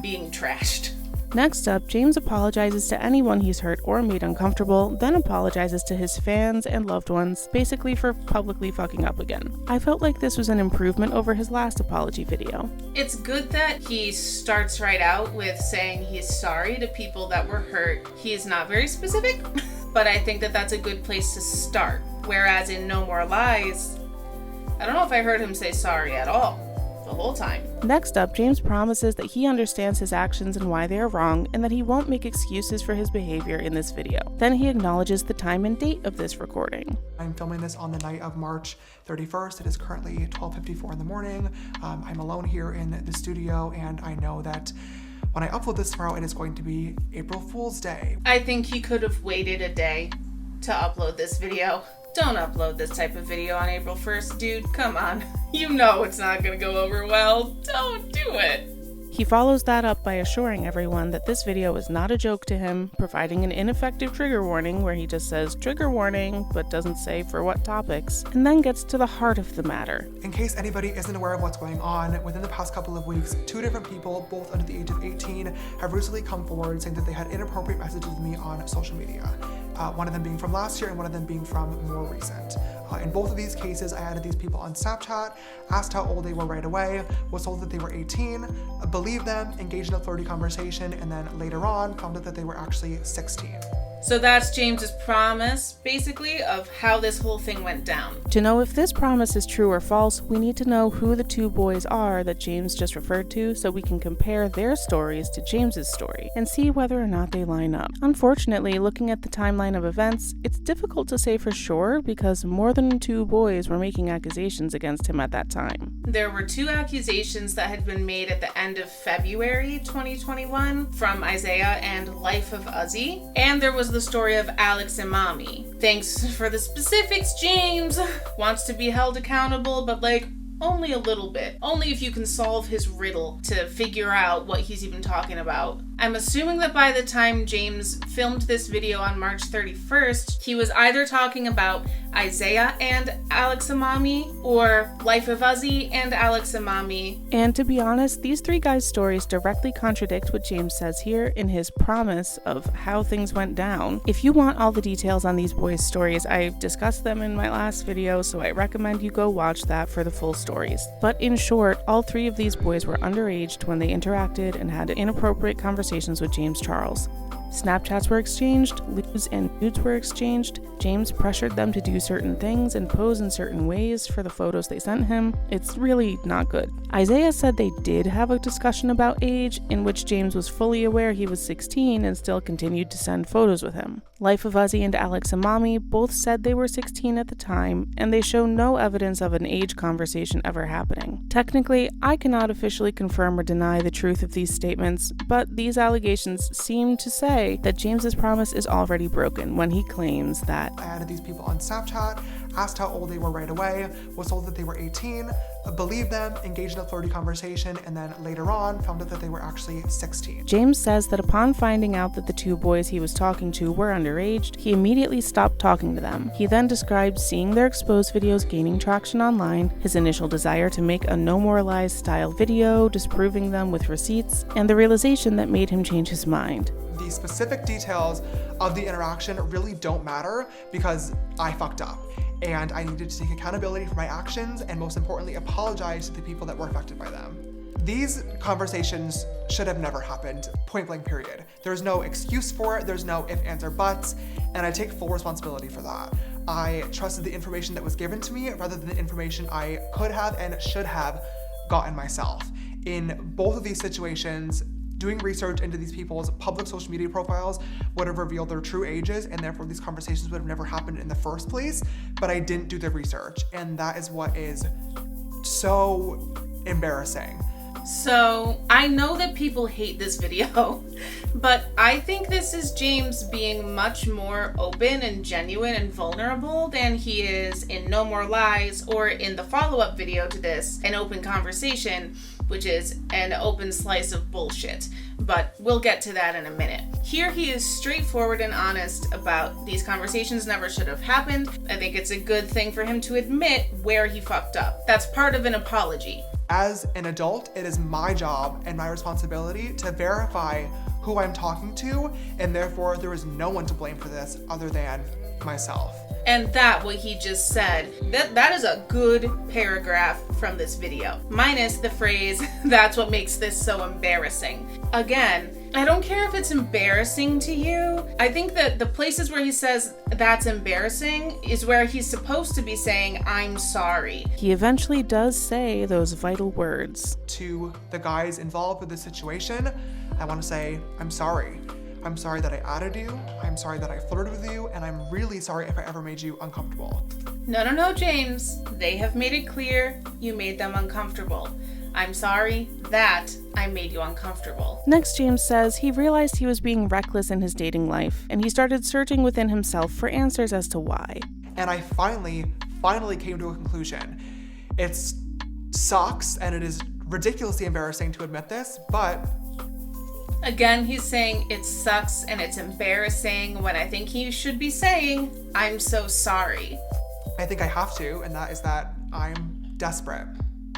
being trashed. Next up, James apologizes to anyone he's hurt or made uncomfortable, then apologizes to his fans and loved ones, basically for publicly fucking up again. I felt like this was an improvement over his last apology video. It's good that he starts right out with saying he's sorry to people that were hurt. He's not very specific, but I think that that's a good place to start. Whereas in No More Lies, I don't know if I heard him say sorry at all the whole time. Next up, James promises that he understands his actions and why they are wrong, and that he won't make excuses for his behavior in this video. Then he acknowledges the time and date of this recording. I'm filming this on the night of March 31st. It is currently 12:54 in the morning. I'm alone here in the studio, and I know that when I upload this tomorrow, it is going to be April Fool's Day. I think he could have waited a day to upload this video. Don't upload this type of video on April 1st, dude. Come on. You know it's not gonna go over well. Don't do it. He follows that up by assuring everyone that this video is not a joke to him, providing an ineffective trigger warning where he just says trigger warning but doesn't say for what topics, and then gets to the heart of the matter. In case anybody isn't aware of what's going on, within the past couple of weeks, 2 different people, both under the age of 18, have recently come forward saying that they had inappropriate messages with me on social media. One of them being from last year and one of them being from more recent. In both of these cases, I added these people on Snapchat, asked how old they were right away, was told that they were 18, believed them, engaged in a flirty conversation, and then later on found out that they were actually 16. So that's James's promise, basically, of how this whole thing went down. To know if this promise is true or false, we need to know who the 2 boys are that James just referred to so we can compare their stories to James's story and see whether or not they line up. Unfortunately, looking at the timeline of events, it's difficult to say for sure because more than 2 boys were making accusations against him at that time. There were 2 accusations that had been made at the end of February 2021 from Isaiah and Life of Uzzy, and there was the story of Alex and Mommy. Thanks for the specifics, James. Wants to be held accountable, but like, only a little bit. Only if you can solve his riddle to figure out what he's even talking about. I'm assuming that by the time James filmed this video on March 31st, he was either talking about Isaiah and Alex and Mommy or Life of Uzzy and Alex and Mommy. And to be honest, these 3 guys' stories directly contradict what James says here in his promise of how things went down. If you want all the details on these boys' stories, I discussed them in my last video, so I recommend you go watch that for the full stories. But in short, all 3 of these boys were underage when they interacted and had inappropriate conversations with James Charles. Snapchats were exchanged, lewds and nudes were exchanged, James pressured them to do certain things and pose in certain ways for the photos they sent him. It's really not good. Isaiah said they did have a discussion about age, in which James was fully aware he was 16 and still continued to send photos with him. Life of Uzzy and Alex and Mommy both said they were 16 at the time, and they show no evidence of an age conversation ever happening. Technically, I cannot officially confirm or deny the truth of these statements, but these allegations seem to say that James's promise is already broken when he claims that I added these people on Snapchat, asked how old they were right away, was told that they were 18, believed them, engaged in a flirty conversation, and then later on found out that they were actually 16. James says that upon finding out that the 2 boys he was talking to were underage, he immediately stopped talking to them. He then described seeing their exposed videos gaining traction online, his initial desire to make a No More Lies style video, disproving them with receipts, and the realization that made him change his mind. The specific details of the interaction really don't matter because I fucked up and I needed to take accountability for my actions and most importantly apologize to the people that were affected by them. These conversations should have never happened, point blank period. There's no excuse for it, there's no ifs, ands, or buts, and I take full responsibility for that. I trusted the information that was given to me rather than the information I could have and should have gotten myself. In both of these situations, doing research into these people's public social media profiles would have revealed their true ages, and therefore these conversations would have never happened in the first place, but I didn't do the research, and that is what is so embarrassing. So, I know that people hate this video, but I think this is James being much more open and genuine and vulnerable than he is in No More Lies or in the follow-up video to this, An Open Conversation, which is an open slice of bullshit. But we'll get to that in a minute. Here he is straightforward and honest about these conversations never should have happened. I think it's a good thing for him to admit where he fucked up. That's part of an apology. As an adult, it is my job and my responsibility to verify who I'm talking to, and therefore there is no one to blame for this other than myself. And that, what he just said, that is a good paragraph from this video. Minus the phrase, that's what makes this so embarrassing. Again, I don't care if it's embarrassing to you. I think that the places where he says that's embarrassing is where he's supposed to be saying, I'm sorry. He eventually does say those vital words. To the guys involved with this situation, I want to say, I'm sorry. I'm sorry that I added you, I'm sorry that I flirted with you, and I'm really sorry if I ever made you uncomfortable. No, James. They have made it clear you made them uncomfortable. I'm sorry that I made you uncomfortable. Next, James says he realized he was being reckless in his dating life, and he started searching within himself for answers as to why. And I finally came to a conclusion. It sucks, and it is ridiculously embarrassing to admit this, but again, he's saying it sucks and it's embarrassing when I think he should be saying, I'm so sorry. I think I have to, and that is that I'm desperate.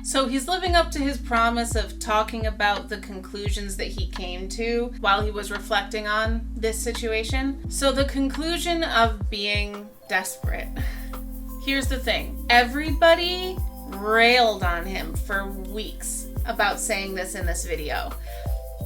So he's living up to his promise of talking about the conclusions that he came to while he was reflecting on this situation. So the conclusion of being desperate. Here's the thing. Everybody railed on him for weeks about saying this in this video.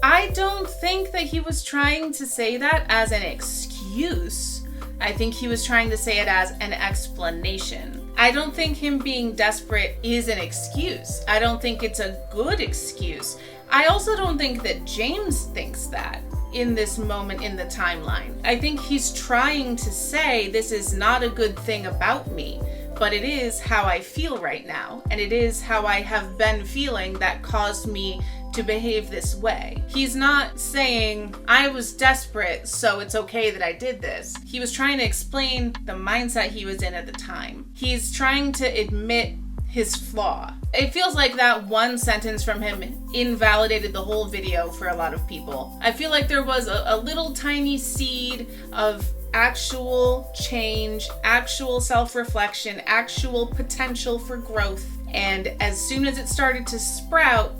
I don't think that he was trying to say that as an excuse. I think he was trying to say it as an explanation. I don't think him being desperate is an excuse. I don't think it's a good excuse. I also don't think that James thinks that in this moment in the timeline. I think he's trying to say this is not a good thing about me, but it is how I feel right now, and it is how I have been feeling that caused me to behave this way. He's not saying, I was desperate, so it's okay that I did this. He was trying to explain the mindset he was in at the time. He's trying to admit his flaw. It feels like that one sentence from him invalidated the whole video for a lot of people. I feel like there was a little tiny seed of actual change, actual self-reflection, actual potential for growth. And as soon as it started to sprout,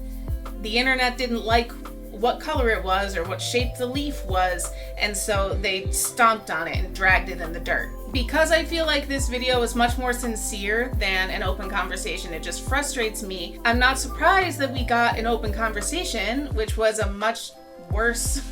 the internet didn't like what color it was or what shape the leaf was, and so they stomped on it and dragged it in the dirt. Because I feel like this video is much more sincere than an open conversation, it just frustrates me. I'm not surprised that we got an open conversation, which was a much worse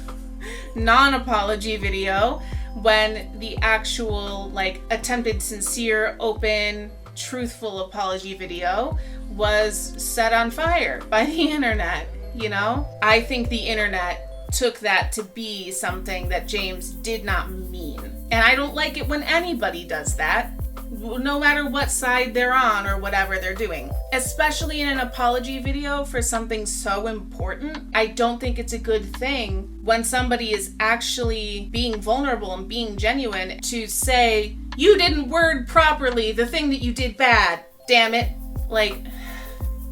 non-apology video, when the actual, attempted sincere, open, truthful apology video was set on fire by the internet, you know? I think the internet took that to be something that James did not mean. And I don't like it when anybody does that, no matter what side they're on or whatever they're doing. Especially in an apology video for something so important, I don't think it's a good thing when somebody is actually being vulnerable and being genuine to say, you didn't word properly the thing that you did bad, damn it.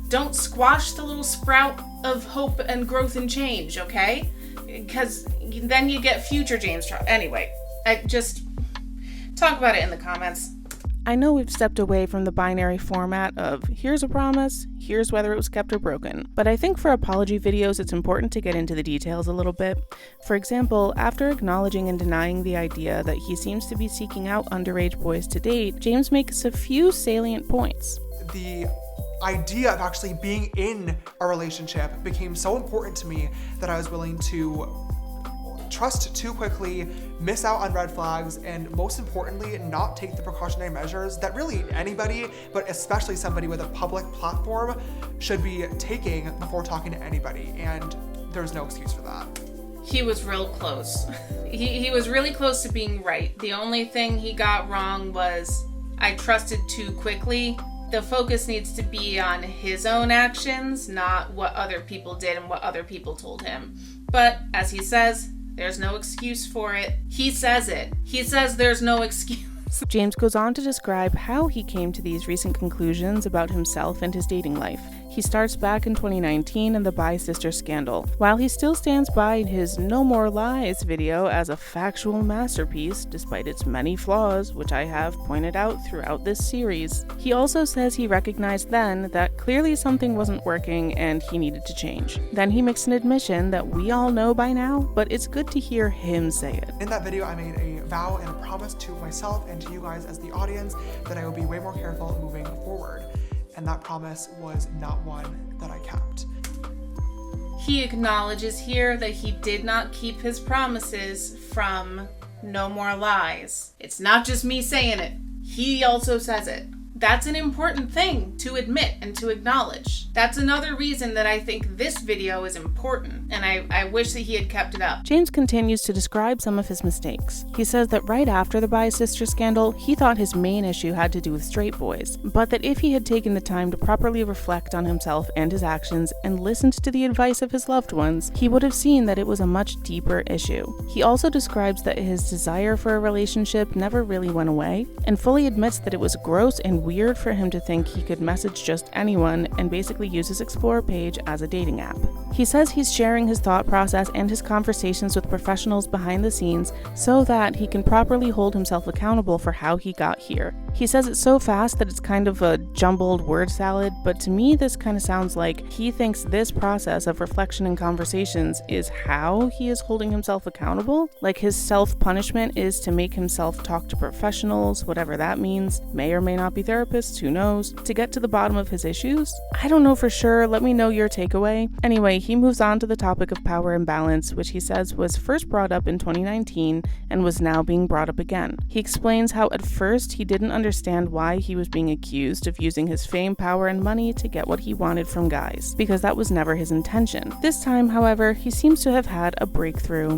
Don't squash the little sprout of hope and growth and change, okay? Because then you get future James Charles. Anyway, I just talk about it in the comments. I know we've stepped away from the binary format of here's a promise, here's whether it was kept or broken, but I think for apology videos it's important to get into the details a little bit. For example, after acknowledging and denying the idea that he seems to be seeking out underage boys to date, James makes a few salient points. The idea of actually being in a relationship became so important to me that I was willing to trust too quickly, miss out on red flags, and most importantly, not take the precautionary measures that really anybody, but especially somebody with a public platform, should be taking before talking to anybody, and there's no excuse for that. He was real close. He was really close to being right. The only thing he got wrong was I trusted too quickly. The focus needs to be on his own actions, not what other people did and what other people told him. But as he says, there's no excuse for it. He says it. He says there's no excuse. James goes on to describe how he came to these recent conclusions about himself and his dating life. He starts back in 2019 in the Bi Sister scandal. While he still stands by his No More Lies video as a factual masterpiece, despite its many flaws, which I have pointed out throughout this series, he also says he recognized then that clearly something wasn't working and he needed to change. Then he makes an admission that we all know by now, but it's good to hear him say it. In that video, I made a vow and a promise to myself and to you guys as the audience that I will be way more careful moving forward. And that promise was not one that I kept. He acknowledges here that he did not keep his promises from No More Lies. It's not just me saying it. He also says it. That's an important thing to admit and to acknowledge. That's another reason that I think this video is important, and I wish that he had kept it up. James continues to describe some of his mistakes. He says that right after the Bi Sister scandal, he thought his main issue had to do with straight boys, but that if he had taken the time to properly reflect on himself and his actions and listened to the advice of his loved ones, he would have seen that it was a much deeper issue. He also describes that his desire for a relationship never really went away, and fully admits that it was gross and weird for him to think he could message just anyone and basically use his Explore page as a dating app. He says he's sharing his thought process and his conversations with professionals behind the scenes so that he can properly hold himself accountable for how he got here. He says it so fast that it's kind of a jumbled word salad, but to me this kind of sounds like he thinks this process of reflection and conversations is how he is holding himself accountable. Like his self-punishment is to make himself talk to professionals, whatever that means, may or may not be therapists, who knows, to get to the bottom of his issues? I don't know for sure, let me know your takeaway. Anyway, he moves on to the topic of power imbalance, which he says was first brought up in 2019 and was now being brought up again. He explains how at first he didn't understand why he was being accused of using his fame, power, and money to get what he wanted from guys, because that was never his intention. This time, however, he seems to have had a breakthrough.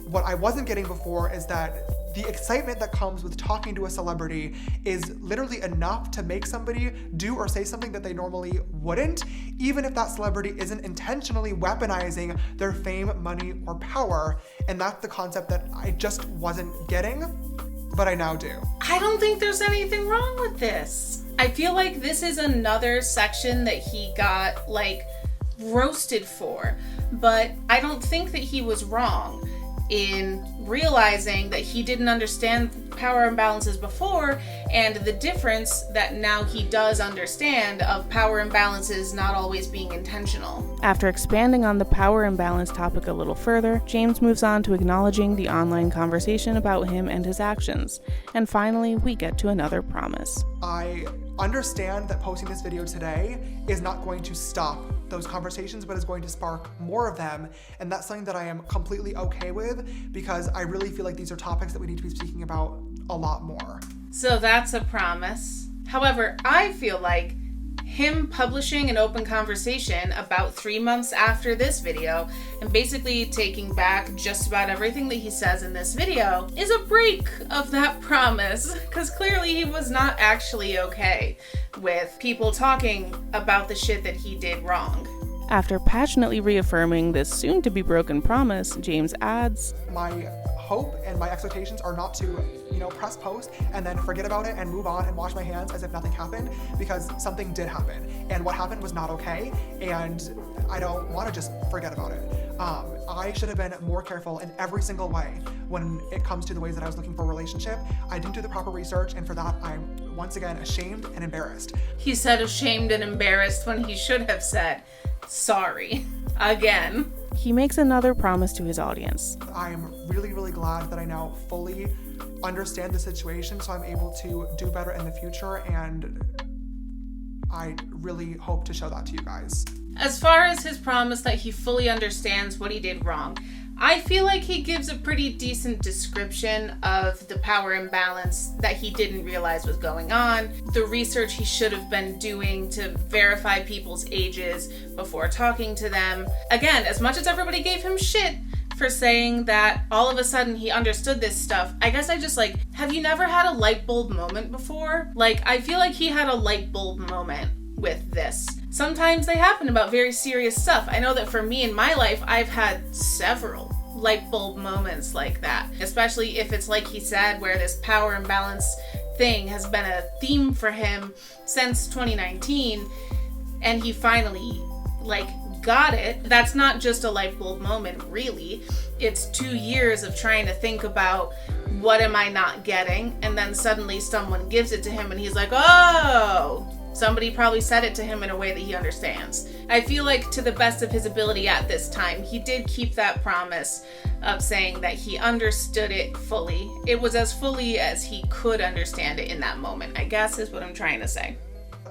What I wasn't getting before is that the excitement that comes with talking to a celebrity is literally enough to make somebody do or say something that they normally wouldn't, even if that celebrity isn't intentionally weaponizing their fame, money, or power. And that's the concept that I just wasn't getting, but I now do. I don't think there's anything wrong with this. I feel like this is another section that he got, like, roasted for, but I don't think that he was wrong in realizing that he didn't understand power imbalances before, and the difference that now he does understand of power imbalances not always being intentional. After expanding on the power imbalance topic a little further, James moves on to acknowledging the online conversation about him and his actions. And finally, we get to another promise. I understand that posting this video today is not going to stop those conversations, but is going to spark more of them. And that's something that I am completely okay with, because I really feel like these are topics that we need to be speaking about a lot more. So that's a promise. However, I feel like him publishing an open conversation about 3 months after this video and basically taking back just about everything that he says in this video is a break of that promise, because clearly he was not actually okay with people talking about the shit that he did wrong. After passionately reaffirming this soon-to-be broken promise, James adds, My hope and my expectations are not to, press post and then forget about it and move on and wash my hands as if nothing happened, because something did happen. And what happened was not okay, and I don't want to just forget about it. I should have been more careful in every single way when it comes to the ways that I was looking for a relationship. I didn't do the proper research, and for that, I'm once again ashamed and embarrassed. He said ashamed and embarrassed when he should have said sorry. Again. He makes another promise to his audience. I am really, really glad that I now fully understand the situation, so I'm able to do better in the future, and I really hope to show that to you guys. As far as his promise that he fully understands what he did wrong, I feel like he gives a pretty decent description of the power imbalance that he didn't realize was going on, the research he should have been doing to verify people's ages before talking to them. Again, as much as everybody gave him shit for saying that all of a sudden he understood this stuff, I guess I just have you never had a light bulb moment before? I feel like he had a light bulb moment with this. Sometimes they happen about very serious stuff. I know that for me in my life, I've had several light bulb moments like that, especially if it's like he said, where this power imbalance thing has been a theme for him since 2019, and he finally got it. That's not just a light bulb moment, really. It's 2 years of trying to think about what am I not getting, and then suddenly someone gives it to him and he's like, oh, somebody probably said it to him in a way that he understands. I feel like to the best of his ability at this time, he did keep that promise of saying that he understood it fully. It was as fully as he could understand it in that moment, I guess is what I'm trying to say.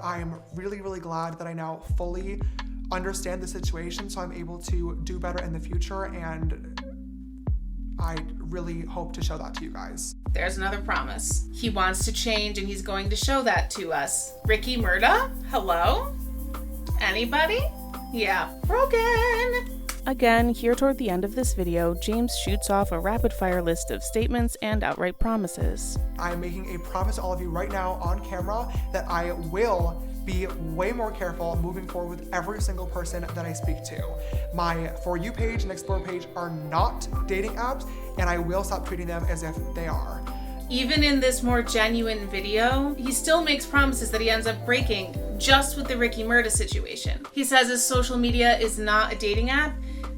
I'm really, really glad that I now fully understand the situation, so I'm able to do better in the future, and I really hope to show that to you guys. There's another promise. He wants to change and he's going to show that to us. Ricky Murda? Hello? Anybody? Yeah, broken. Again, here toward the end of this video, James shoots off a rapid-fire list of statements and outright promises. I'm making a promise to all of you right now on camera that I will be way more careful moving forward with every single person that I speak to. My For You page and Explore page are not dating apps, and I will stop treating them as if they are. Even in this more genuine video, he still makes promises that he ends up breaking just with the Ricky Murda situation. He says his social media is not a dating app,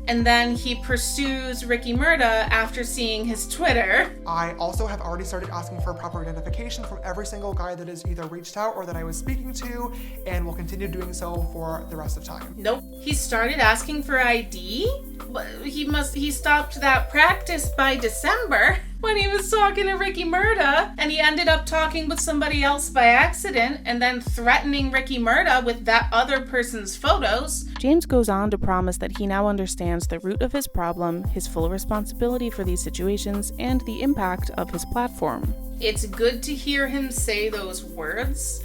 and then he pursues Ricky Murda after seeing his Twitter. I also have already started asking for proper identification from every single guy that has either reached out or that I was speaking to, and will continue doing so for the rest of time. Nope. He started asking for ID? He stopped that practice by December when he was talking to Ricky Murda, and he ended up talking with somebody else by accident and then threatening Ricky Murda with that other person's photos. James goes on to promise that he now understands the root of his problem, his full responsibility for these situations, and the impact of his platform. It's good to hear him say those words.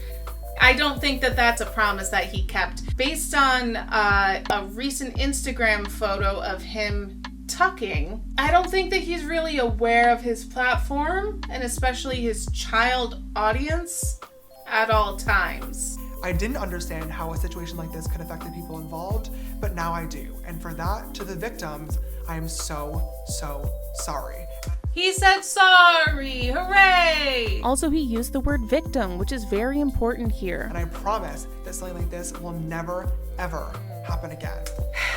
I don't think that that's a promise that he kept. Based on a recent Instagram photo of him tucking, I don't think that he's really aware of his platform, and especially his child audience, at all times. I didn't understand how a situation like this could affect the people involved, but now I do. And for that, to the victims, I am so, so sorry. He said sorry, hooray! Also, he used the word victim, which is very important here. And I promise that something like this will never, ever happen again.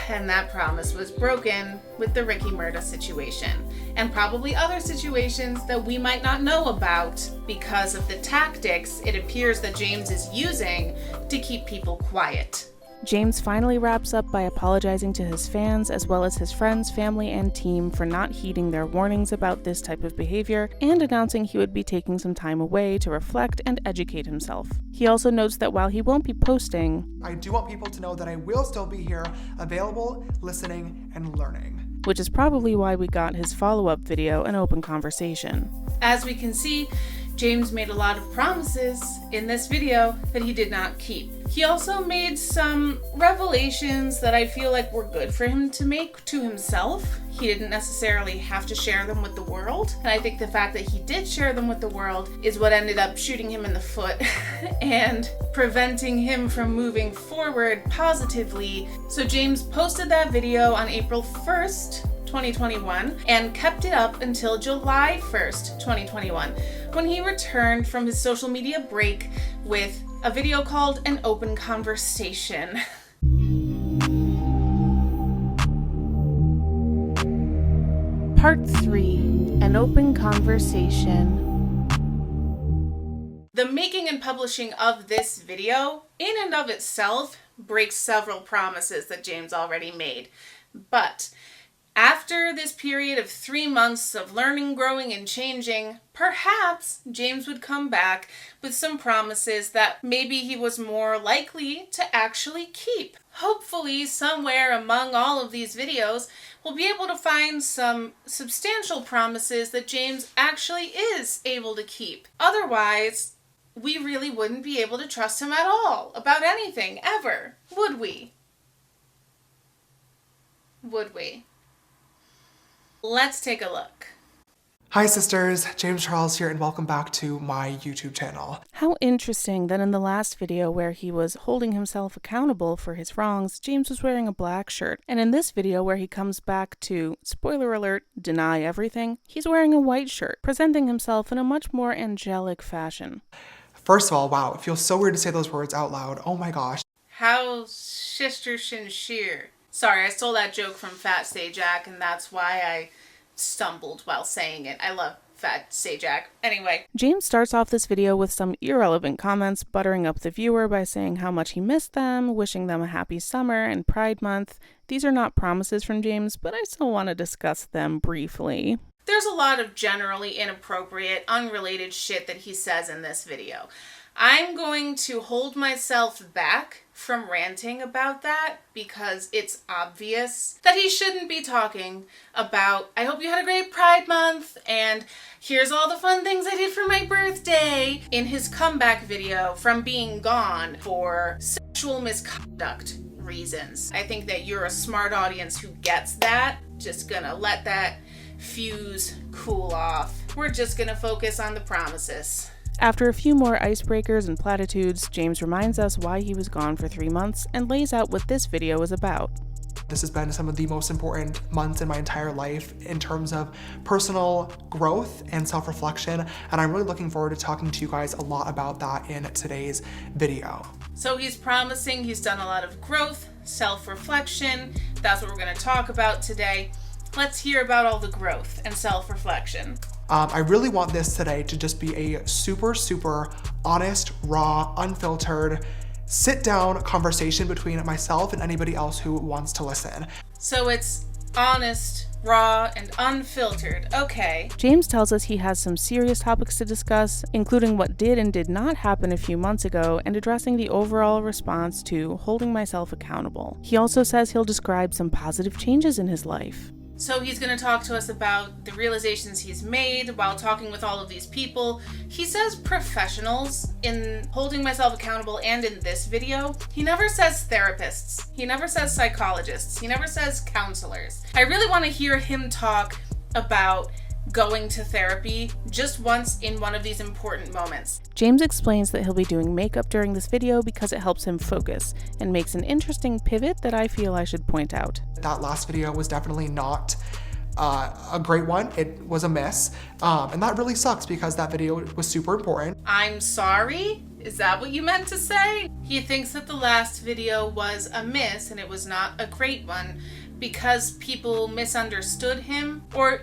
And that promise was broken with the Ricky Murda situation, and probably other situations that we might not know about because of the tactics it appears that James is using to keep people quiet. James finally wraps up by apologizing to his fans as well as his friends, family, and team for not heeding their warnings about this type of behavior, and announcing he would be taking some time away to reflect and educate himself. He also notes that while he won't be posting, I do want people to know that I will still be here, available, listening, and learning. Which is probably why we got his follow-up video, An Open Conversation. As we can see, James made a lot of promises in this video that he did not keep. He also made some revelations that I feel like were good for him to make to himself. He didn't necessarily have to share them with the world, and I think the fact that he did share them with the world is what ended up shooting him in the foot and preventing him from moving forward positively. So James posted that video on April 1st, 2021, and kept it up until July 1st, 2021, when he returned from his social media break with a video called An Open Conversation. Part 3, An Open Conversation. The making and publishing of this video, in and of itself, breaks several promises that James already made. But after this period of 3 months of learning, growing, and changing, perhaps James would come back with some promises that maybe he was more likely to actually keep. Hopefully, somewhere among all of these videos, we'll be able to find some substantial promises that James actually is able to keep. Otherwise, we really wouldn't be able to trust him at all about anything, ever. Would we? Would we? Let's take a look. Hi sisters, James Charles here and welcome back to my YouTube channel. How interesting that in the last video where he was holding himself accountable for his wrongs, James was wearing a black shirt. And in this video where he comes back to, spoiler alert, deny everything, he's wearing a white shirt, presenting himself in a much more angelic fashion. First of all, wow, it feels so weird to say those words out loud. Oh my gosh. How Sister Shinshir. Sorry, I stole that joke from Fat Sajak, and that's why I stumbled while saying it. I love Fat Sajak. Anyway. James starts off this video with some irrelevant comments, buttering up the viewer by saying how much he missed them, wishing them a happy summer and Pride Month. These are not promises from James, but I still want to discuss them briefly. There's a lot of generally inappropriate, unrelated shit that he says in this video. I'm going to hold myself back from ranting about that because it's obvious that he shouldn't be talking about, I hope you had a great Pride Month and here's all the fun things I did for my birthday in his comeback video from being gone for sexual misconduct reasons. I think that you're a smart audience who gets that. Just gonna let that fuse cool off. We're just gonna focus on the promises. After a few more icebreakers and platitudes, James reminds us why he was gone for 3 months and lays out what this video is about. This has been some of the most important months in my entire life in terms of personal growth and self-reflection, and I'm really looking forward to talking to you guys a lot about that in today's video. So he's promising he's done a lot of growth, self-reflection. That's what we're going to talk about today. Let's hear about all the growth and self-reflection. I really want this today to just be a super honest, raw, unfiltered, sit-down conversation between myself and anybody else who wants to listen. So it's honest, raw, and unfiltered. Okay. James tells us he has some serious topics to discuss, including what did and did not happen a few months ago and addressing the overall response to holding myself accountable. He also says he'll describe some positive changes in his life. So he's going to talk to us about the realizations he's made while talking with all of these people. He says professionals in holding myself accountable and in this video. He never says therapists. He never says psychologists. He never says counselors. I really want to hear him talk about going to therapy just once in one of these important moments. James explains that he'll be doing makeup during this video because it helps him focus and makes an interesting pivot that I feel I should point out. That last video was definitely not a great one. It was a miss, and that really sucks because that video was super important. I'm sorry? Is that what you meant to say? He thinks that the last video was a miss and it was not a great one because people misunderstood him or,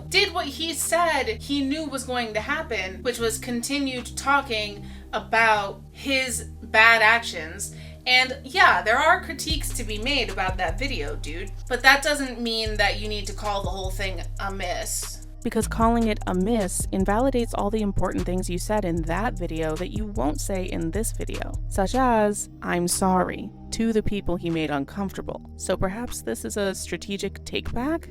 did what he said he knew was going to happen, which was continued talking about his bad actions. And yeah, there are critiques to be made about that video, dude. But that doesn't mean that you need to call the whole thing a miss. Because calling it a miss invalidates all the important things you said in that video that you won't say in this video, such as, I'm sorry, to the people he made uncomfortable. So perhaps this is a strategic take-back?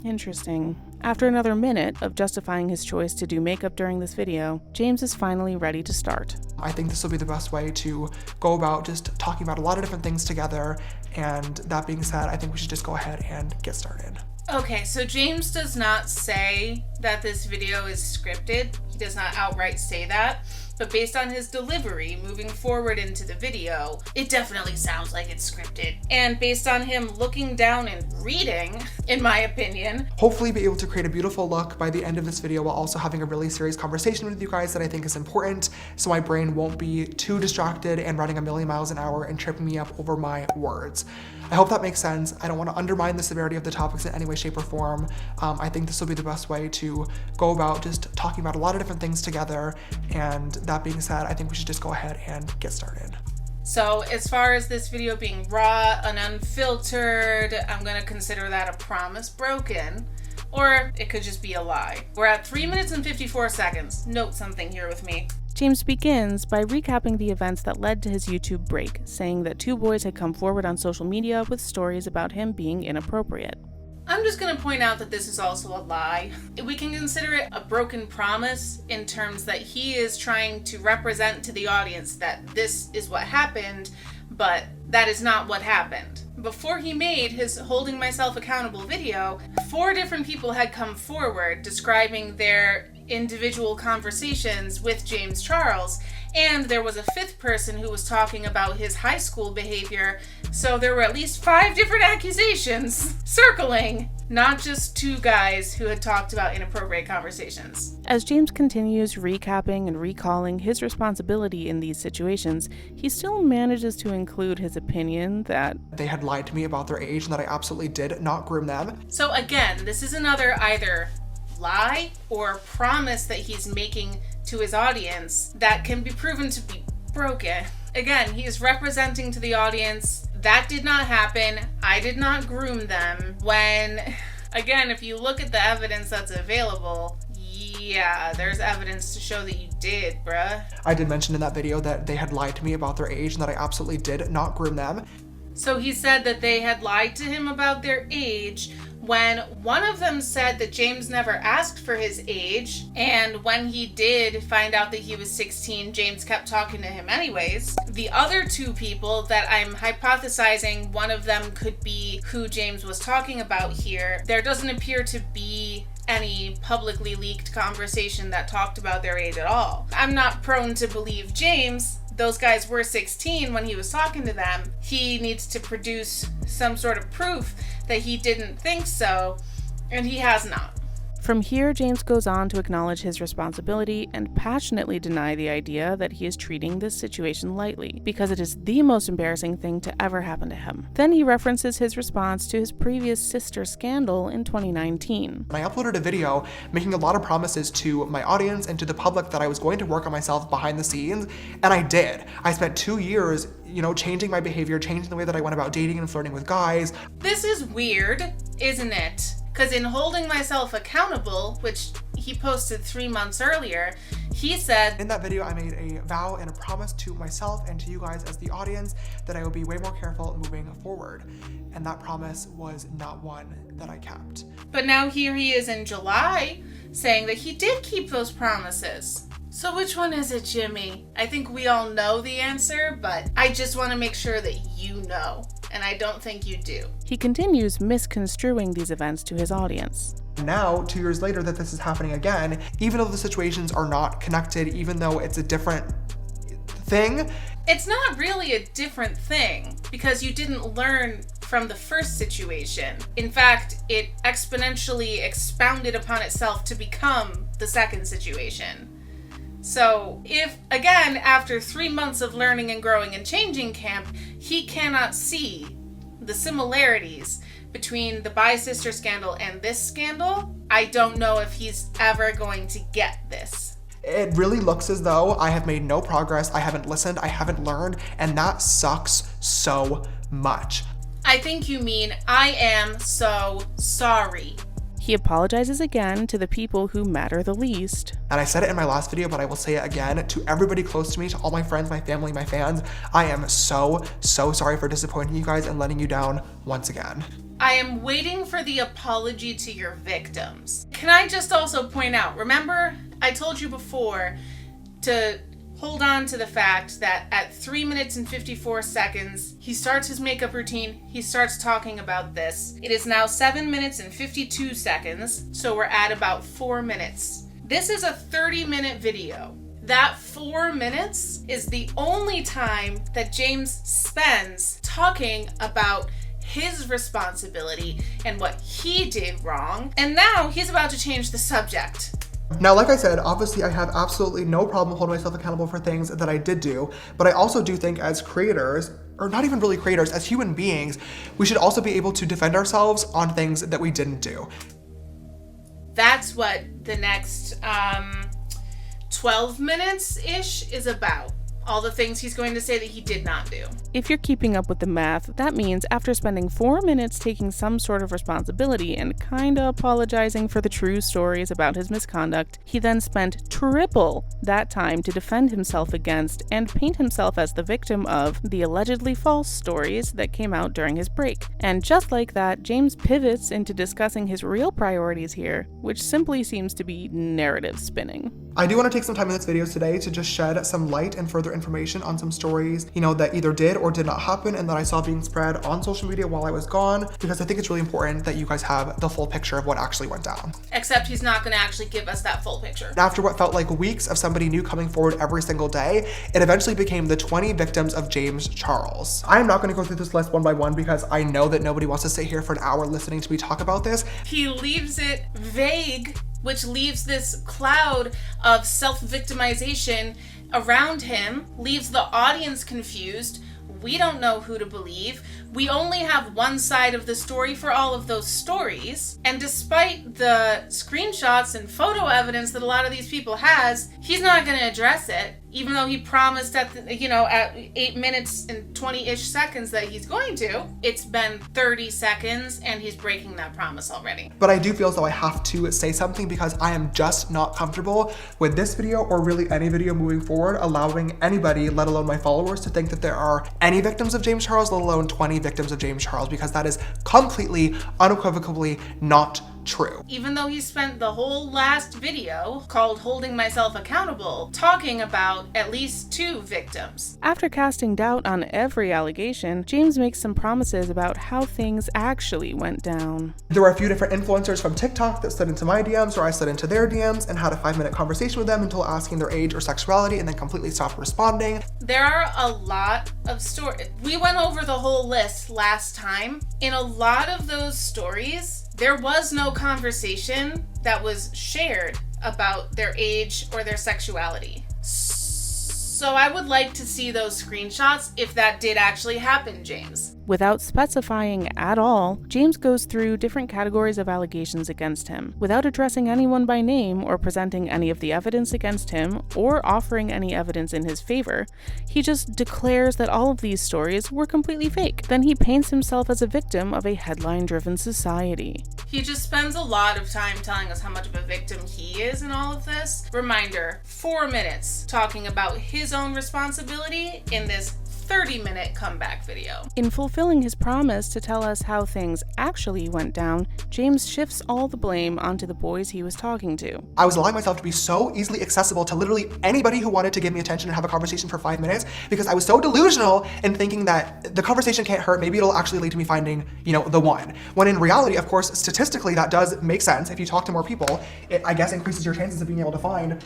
Interesting. After another minute of justifying his choice to do makeup during this video, James is finally ready to start. I think this will be the best way to go about just talking about a lot of different things together, and that being said, I think we should just go ahead and get started. Okay, so James does not say that this video is scripted. He does not outright say that. But based on his delivery moving forward into the video, it definitely sounds like it's scripted. And based on him looking down and reading, in my opinion, hopefully be able to create a beautiful look by the end of this video while also having a really serious conversation with you guys that I think is important so my brain won't be too distracted and running a million miles an hour and tripping me up over my words. I hope that makes sense. I don't want to undermine the severity of the topics in any way, shape, or form. I think this will be the best way to go about just talking about a lot of different things together. And that being said, I think we should just go ahead and get started. So as far as this video being raw and unfiltered, I'm going to consider that a promise broken. Or it could just be a lie. We're at 3 minutes and 54 seconds. Note something here with me. James begins by recapping the events that led to his YouTube break, saying that 2 boys had come forward on social media with stories about him being inappropriate. I'm just going to point out that this is also a lie. We can consider it a broken promise in terms that he is trying to represent to the audience that this is what happened, but that is not what happened. before he made his holding myself accountable video, 4 different people had come forward describing their individual conversations with James Charles, and there was a 5th person who was talking about his high school behavior, so there were at least 5 different accusations circling, not just 2 guys who had talked about inappropriate conversations. As James continues recapping and recalling his responsibility in these situations, he still manages to include his opinion that they had lied to me about their age and that I absolutely did not groom them. So again, this is another either lie or promise that he's making to his audience that can be proven to be broken. Again, he is representing to the audience, that did not happen, I did not groom them, when, again, if you look at the evidence that's available, yeah, there's evidence to show that you did, bruh. I did mention in that video that they had lied to me about their age and that I absolutely did not groom them. So he said that they had lied to him about their age when one of them said that James never asked for his age, and when he did find out that he was 16, James kept talking to him anyways. The other 2 people that I'm hypothesizing one of them could be who James was talking about here, there doesn't appear to be any publicly leaked conversation that talked about their age at all. I'm not prone to believe James. Those guys were 16 when he was talking to them. He needs to produce some sort of proof that he didn't think so, and he has not. From here, James goes on to acknowledge his responsibility and passionately deny the idea that he is treating this situation lightly, because it is the most embarrassing thing to ever happen to him. Then he references his response to his previous sister scandal in 2019. I uploaded a video making a lot of promises to my audience and to the public that I was going to work on myself behind the scenes, and I did. I spent 2 years, changing my behavior, changing the way that I went about dating and flirting with guys. This is weird, isn't it? Because in holding myself accountable, which he posted 3 months earlier, he said, in that video I made a vow and a promise to myself and to you guys as the audience that I would be way more careful moving forward. And that promise was not one that I kept. But now here he is in July saying that he did keep those promises. So which one is it, Jimmy? I think we all know the answer, but I just want to make sure that you know. And I don't think you do. He continues misconstruing these events to his audience. Now, 2 years later that this is happening again, even though the situations are not connected, even though it's a different thing. It's not really a different thing because you didn't learn from the first situation. In fact, it exponentially expounded upon itself to become the second situation. So if, again, after 3 months of learning and growing and changing camp, he cannot see the similarities between the bi-sister scandal and this scandal, I don't know if he's ever going to get this. It really looks as though I have made no progress, I haven't listened, I haven't learned, and that sucks so much. I think you mean, I am so sorry. He apologizes again to the people who matter the least. And I said it in my last video, but I will say it again to everybody close to me, to all my friends, my family, my fans. I am so sorry for disappointing you guys and letting you down once again. I am waiting for the apology to your victims. Can I just also point out, remember I told you before to hold on to the fact that at 3 minutes and 54 seconds, he starts his makeup routine, he starts talking about this. It is now 7 minutes and 52 seconds, so we're at about 4 minutes. This is a 30-minute video. That 4 minutes is the only time that James spends talking about his responsibility and what he did wrong, and now he's about to change the subject. Now, like I said, obviously I have absolutely no problem holding myself accountable for things that I did do, but I also do think as creators, or not even really creators, as human beings, we should also be able to defend ourselves on things that we didn't do. That's what the next 12 minutes-ish is about. All the things he's going to say that he did not do. If you're keeping up with the math, that means after spending 4 minutes taking some sort of responsibility and kinda apologizing for the true stories about his misconduct, he then spent triple that time to defend himself against and paint himself as the victim of the allegedly false stories that came out during his break. And just like that, James pivots into discussing his real priorities here, which simply seems to be narrative spinning. I do want to take some time in this video today to just shed some light and further information on some stories, that either did or did not happen and that I saw being spread on social media while I was gone, because I think it's really important that you guys have the full picture of what actually went down. Except he's not going to actually give us that full picture. After what felt like weeks of somebody new coming forward every single day, it eventually became the 20 victims of James Charles. I am not going to go through this list one by one because I know that nobody wants to sit here for an hour listening to me talk about this. He leaves it vague, which leaves this cloud of self-victimization around him, leaves the audience confused. We don't know who to believe. We only have one side of the story for all of those stories. And despite the screenshots and photo evidence that a lot of these people has, he's not going to address it, even though he promised at 8 minutes and 20-ish seconds that he's going to. It's been 30 seconds and he's breaking that promise already. But I do feel as though I have to say something because I am just not comfortable with this video, or really any video moving forward, allowing anybody, let alone my followers, to think that there are any victims of James Charles, let alone 20 victims of James Charles, because that is completely, unequivocally not true. Even though he spent the whole last video, called Holding Myself Accountable, talking about at least 2 victims. After casting doubt on every allegation, James makes some promises about how things actually went down. There were a few different influencers from TikTok that slid into my DMs, or I slid into their DMs and had a 5-minute conversation with them until asking their age or sexuality, and then completely stopped responding. There are a lot of stories. We went over the whole list last time. In a lot of those stories, there was no conversation that was shared about their age or their sexuality. So I would like to see those screenshots if that did actually happen, James. Without specifying at all, James goes through different categories of allegations against him, without addressing anyone by name or presenting any of the evidence against him or offering any evidence in his favor. He just declares that all of these stories were completely fake. Then he paints himself as a victim of a headline-driven society. He just spends a lot of time telling us how much of a victim he is in all of this. Reminder, 4 minutes talking about his own responsibility in this 30-minute comeback video. In fulfilling his promise to tell us how things actually went down, James shifts all the blame onto the boys he was talking to. I was allowing myself to be so easily accessible to literally anybody who wanted to give me attention and have a conversation for 5 minutes, because I was so delusional in thinking that the conversation can't hurt, maybe it'll actually lead to me finding, the one. When in reality, of course, statistically that does make sense. If you talk to more people, it, I guess, increases your chances of being able to find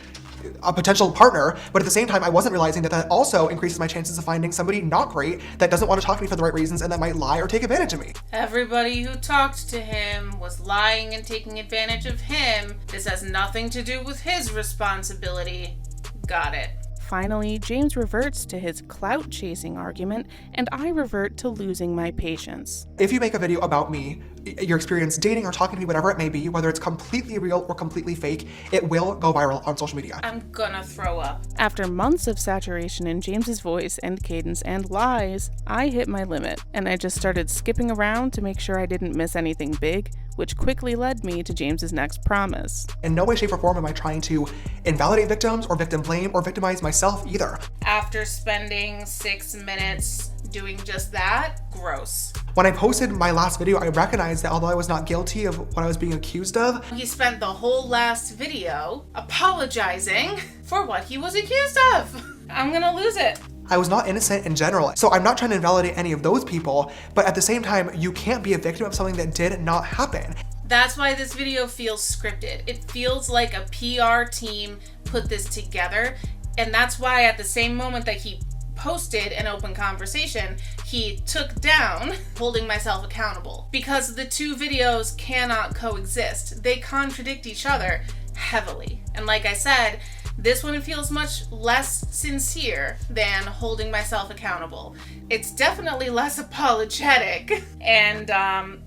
a potential partner, but at the same time, I wasn't realizing that that also increases my chances of finding somebody not great that doesn't want to talk to me for the right reasons and that might lie or take advantage of me. Everybody who talked to him was lying and taking advantage of him. This has nothing to do with his responsibility. Got it. Finally, James reverts to his clout-chasing argument, and I revert to losing my patience. If you make a video about me, your experience dating or talking to me, whatever it may be, whether it's completely real or completely fake, it will go viral on social media. I'm gonna throw up. After months of saturation in James's voice and cadence and lies, I hit my limit, and I just started skipping around to make sure I didn't miss anything big, which quickly led me to James's next promise. In no way, shape, or form am I trying to invalidate victims or victim blame or victimize myself either. After spending 6 minutes doing just that, gross. When I posted my last video, I recognized that although I was not guilty of what I was being accused of, He spent the whole last video apologizing for what he was accused of. I'm gonna lose it. I was not innocent in general. So I'm not trying to invalidate any of those people, but at the same time, you can't be a victim of something that did not happen. That's why this video feels scripted. It feels like a PR team put this together, and that's why at the same moment that he posted an open conversation, he took down Holding Myself Accountable, because the two videos cannot coexist. They contradict each other heavily. And like I said, this one feels much less sincere than Holding Myself Accountable. It's definitely less apologetic, and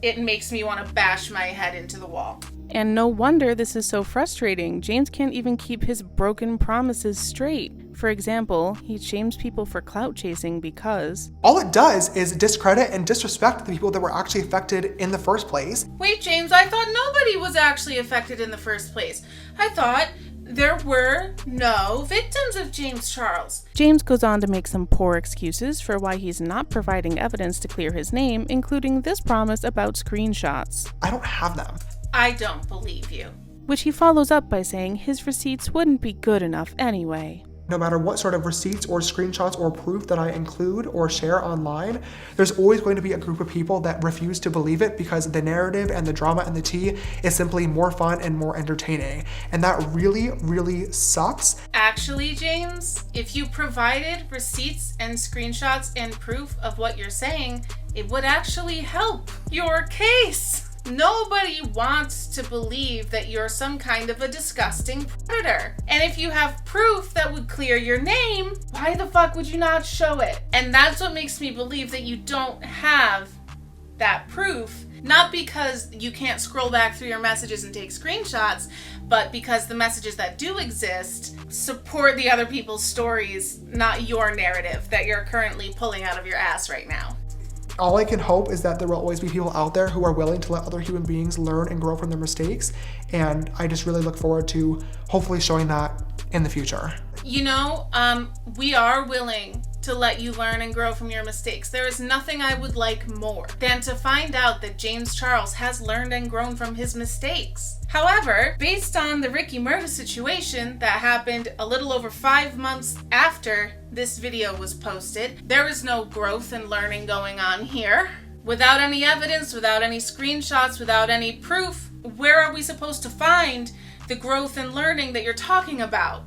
it makes me want to bash my head into the wall. And no wonder this is so frustrating. James can't even keep his broken promises straight. For example, he shames people for clout chasing because all it does is discredit and disrespect the people that were actually affected in the first place. Wait, James, I thought nobody was actually affected in the first place. I thought there were no victims of James Charles. James goes on to make some poor excuses for why he's not providing evidence to clear his name, including this promise about screenshots. I don't have them. I don't believe you. Which he follows up by saying his receipts wouldn't be good enough anyway. No matter what sort of receipts or screenshots or proof that I include or share online, there's always going to be a group of people that refuse to believe it because the narrative and the drama and the tea is simply more fun and more entertaining. And that really, really sucks. Actually, James, if you provided receipts and screenshots and proof of what you're saying, it would actually help your case. Nobody wants to believe that you're some kind of a disgusting predator. And if you have proof that would clear your name, why the fuck would you not show it? And that's what makes me believe that you don't have that proof. Not because you can't scroll back through your messages and take screenshots, but because the messages that do exist support the other people's stories, not your narrative that you're currently pulling out of your ass right now. All I can hope is that there will always be people out there who are willing to let other human beings learn and grow from their mistakes. And I just really look forward to hopefully showing that in the future. You know, we are willing to let you learn and grow from your mistakes. There is nothing I would like more than to find out that James Charles has learned and grown from his mistakes. However, based on the Ricky Murda situation that happened a little over 5 months after this video was posted, there is no growth and learning going on here. Without any evidence, without any screenshots, without any proof, where are we supposed to find the growth and learning that you're talking about?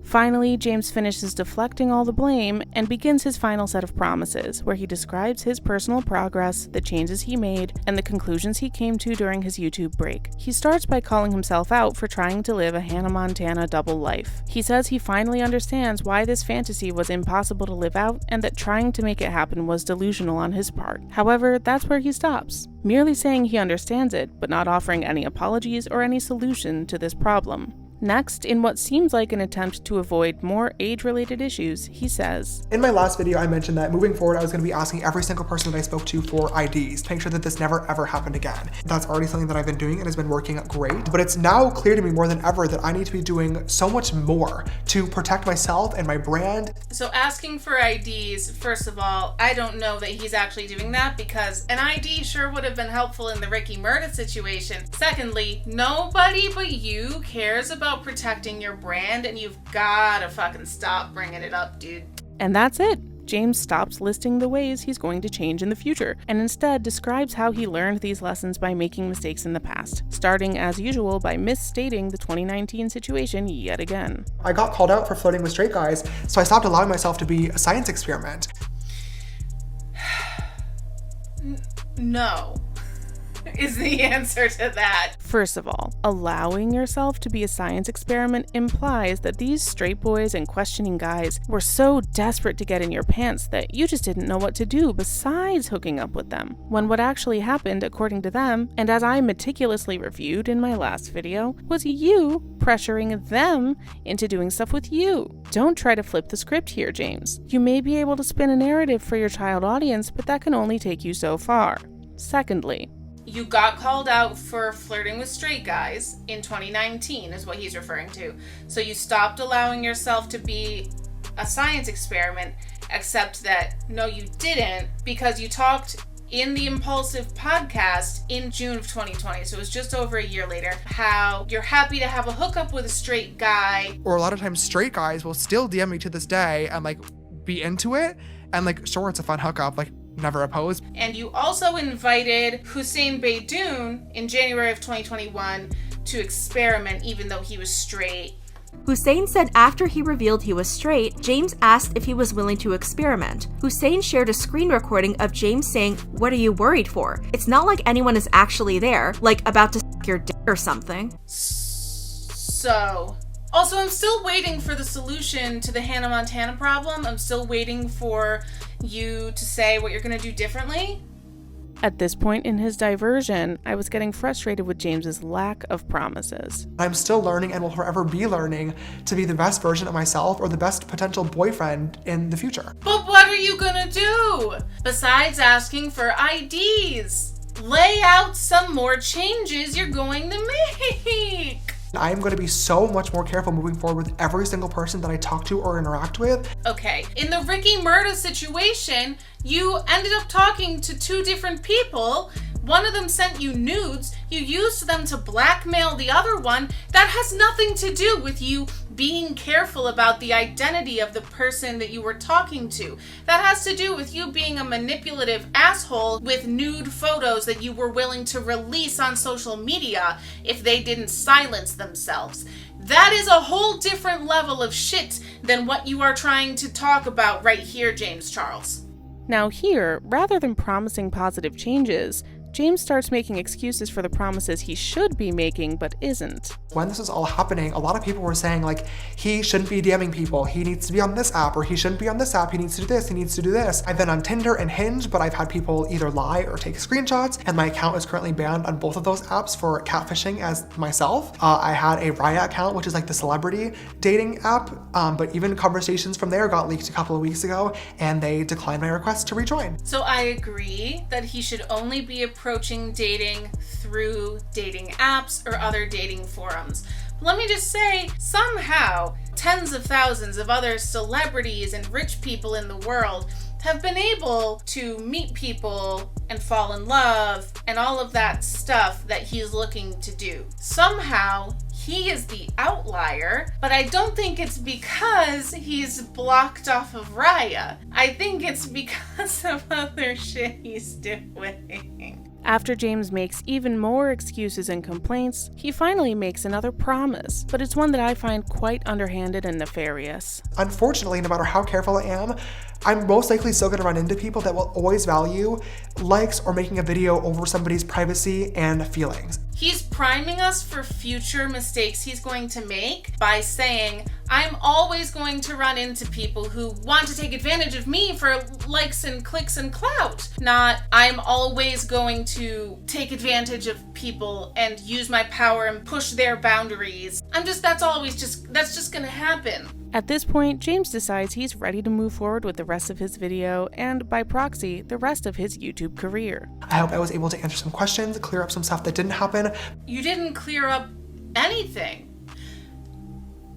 Finally, James finishes deflecting all the blame and begins his final set of promises, where he describes his personal progress, the changes he made, and the conclusions he came to during his YouTube break. He starts by calling himself out for trying to live a Hannah Montana double life. He says he finally understands why this fantasy was impossible to live out and that trying to make it happen was delusional on his part. However, that's where he stops, merely saying he understands it, but not offering any apologies or any solution to this problem. Next, in what seems like an attempt to avoid more age-related issues, he says, In my last video, I mentioned that moving forward, I was going to be asking every single person that I spoke to for IDs to make sure that this never ever happened again. That's already something that I've been doing and has been working great, but it's now clear to me more than ever that I need to be doing so much more to protect myself and my brand. So asking for IDs, first of all, I don't know that he's actually doing that because an ID sure would have been helpful in the Ricky Murda situation. Secondly, nobody but you cares about protecting your brand, and you've gotta fucking stop bringing it up, dude. And that's it. James stops listing the ways he's going to change in the future, and instead describes how he learned these lessons by making mistakes in the past, starting as usual by misstating the 2019 situation yet again. I got called out for flirting with straight guys, so I stopped allowing myself to be a science experiment. No is the answer to that. First of all, allowing yourself to be a science experiment implies that these straight boys and questioning guys were so desperate to get in your pants that you just didn't know what to do besides hooking up with them. When what actually happened, according to them, and as I meticulously reviewed in my last video, was you pressuring them into doing stuff with you. Don't try to flip the script here, James. You may be able to spin a narrative for your child audience, but that can only take you so far. Secondly, you got called out for flirting with straight guys in 2019 is what he's referring to. So you stopped allowing yourself to be a science experiment, except that no, you didn't, because you talked in the Impulsive podcast in June of 2020, so it was just over a year later, how you're happy to have a hookup with a straight guy. Or a lot of times straight guys will still DM me to this day and like be into it, and like sure, it's a fun hookup, like never opposed. And you also invited Hussein Beydoun in January of 2021 to experiment even though he was straight. Hussein said after he revealed he was straight, James asked if he was willing to experiment. Hussein shared a screen recording of James saying, "What are you worried for? It's not like anyone is actually there, like about to suck your dick or something." So... Also, I'm still waiting for the solution to the Hannah Montana problem. I'm still waiting for you to say what you're going to do differently. At this point in his diversion, I was getting frustrated with James's lack of promises. I'm still learning and will forever be learning to be the best version of myself or the best potential boyfriend in the future. But what are you going to do besides asking for IDs? Lay out some more changes you're going to make. I am going to be so much more careful moving forward with every single person that I talk to or interact with. Okay, in the Ricky Murda situation, you ended up talking to 2 different people. One of them sent you nudes. You used them to blackmail the other one. That has nothing to do with you being careful about the identity of the person that you were talking to. That has to do with you being a manipulative asshole with nude photos that you were willing to release on social media if they didn't silence themselves. That is a whole different level of shit than what you are trying to talk about right here, James Charles. Now here, rather than promising positive changes, James starts making excuses for the promises he should be making but isn't. When this was all happening, a lot of people were saying like, he shouldn't be DMing people, he needs to be on this app, or he shouldn't be on this app, he needs to do this, he needs to do this. I've been on Tinder and Hinge, but I've had people either lie or take screenshots, and my account is currently banned on both of those apps for catfishing as myself. I had a Raya account, which is like the celebrity dating app, but even conversations from there got leaked a couple of weeks ago, and they declined my request to rejoin. So I agree that he should only be approaching dating through dating apps or other dating forums. But let me just say, somehow, tens of thousands of other celebrities and rich people in the world have been able to meet people and fall in love and all of that stuff that he's looking to do. Somehow, he is the outlier, but I don't think it's because he's blocked off of Raya. I think it's because of other shit he's doing. After James makes even more excuses and complaints, he finally makes another promise, but it's one that I find quite underhanded and nefarious. Unfortunately, no matter how careful I am, I'm most likely still going to run into people that will always value likes or making a video over somebody's privacy and feelings. He's priming us for future mistakes he's going to make by saying, I'm always going to run into people who want to take advantage of me for likes and clicks and clout. Not, I'm always going to take advantage of people and use my power and push their boundaries. That's just gonna happen. At this point, James decides he's ready to move forward with the rest of his video and, by proxy, the rest of his YouTube career. I hope I was able to answer some questions, clear up some stuff that didn't happen. You didn't clear up anything.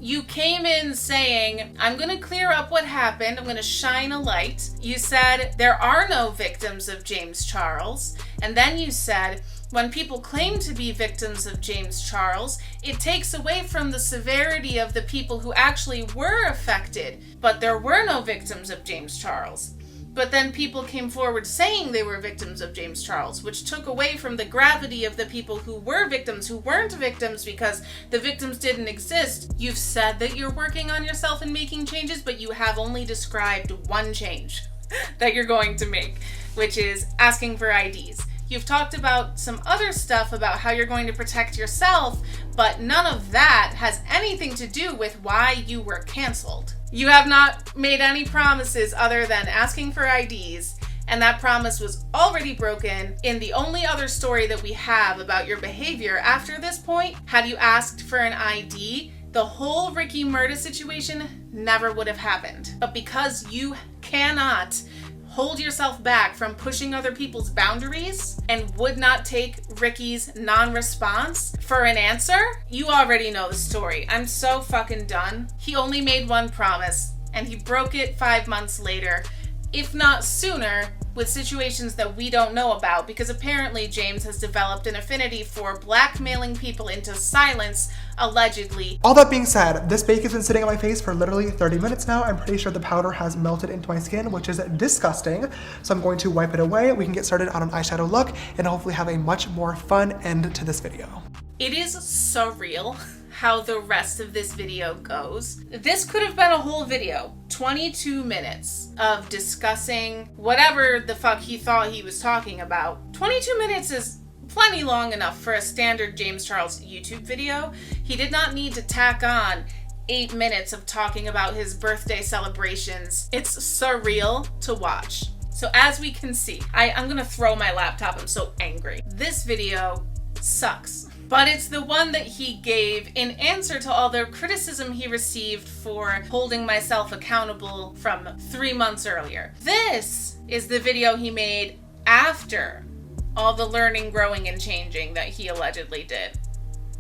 You came in saying, I'm going to clear up what happened. I'm going to shine a light. You said there are no victims of James Charles. And then you said, when people claim to be victims of James Charles, it takes away from the severity of the people who actually were affected. But there were no victims of James Charles. But then people came forward saying they were victims of James Charles, which took away from the gravity of the people who were victims, who weren't victims because the victims didn't exist. You've said that you're working on yourself and making changes, but you have only described one change that you're going to make, which is asking for IDs. You've talked about some other stuff about how you're going to protect yourself, but none of that has anything to do with why you were canceled. You have not made any promises other than asking for IDs, and that promise was already broken in the only other story that we have about your behavior after this point. Had you asked for an ID, the whole Ricky Murda situation never would have happened. But because you cannot hold yourself back from pushing other people's boundaries and would not take Ricky's non-response for an answer, you already know the story. I'm so fucking done. He only made one promise and he broke it 5 months later, if not sooner, with situations that we don't know about, because apparently James has developed an affinity for blackmailing people into silence, allegedly. All that being said, this bake has been sitting on my face for literally 30 minutes now. I'm pretty sure the powder has melted into my skin, which is disgusting. So I'm going to wipe it away. We can get started on an eyeshadow look and hopefully have a much more fun end to this video. It is surreal how the rest of this video goes. This could have been a whole video, 22 minutes of discussing whatever the fuck he thought he was talking about. 22 minutes is plenty long enough for a standard James Charles YouTube video. He did not need to tack on 8 minutes of talking about his birthday celebrations. It's surreal to watch. So as we can see, I'm gonna throw my laptop, I'm so angry. This video sucks. But it's the one that he gave in answer to all the criticism he received for holding myself accountable from 3 months earlier. This is the video he made after all the learning, growing, and changing that he allegedly did.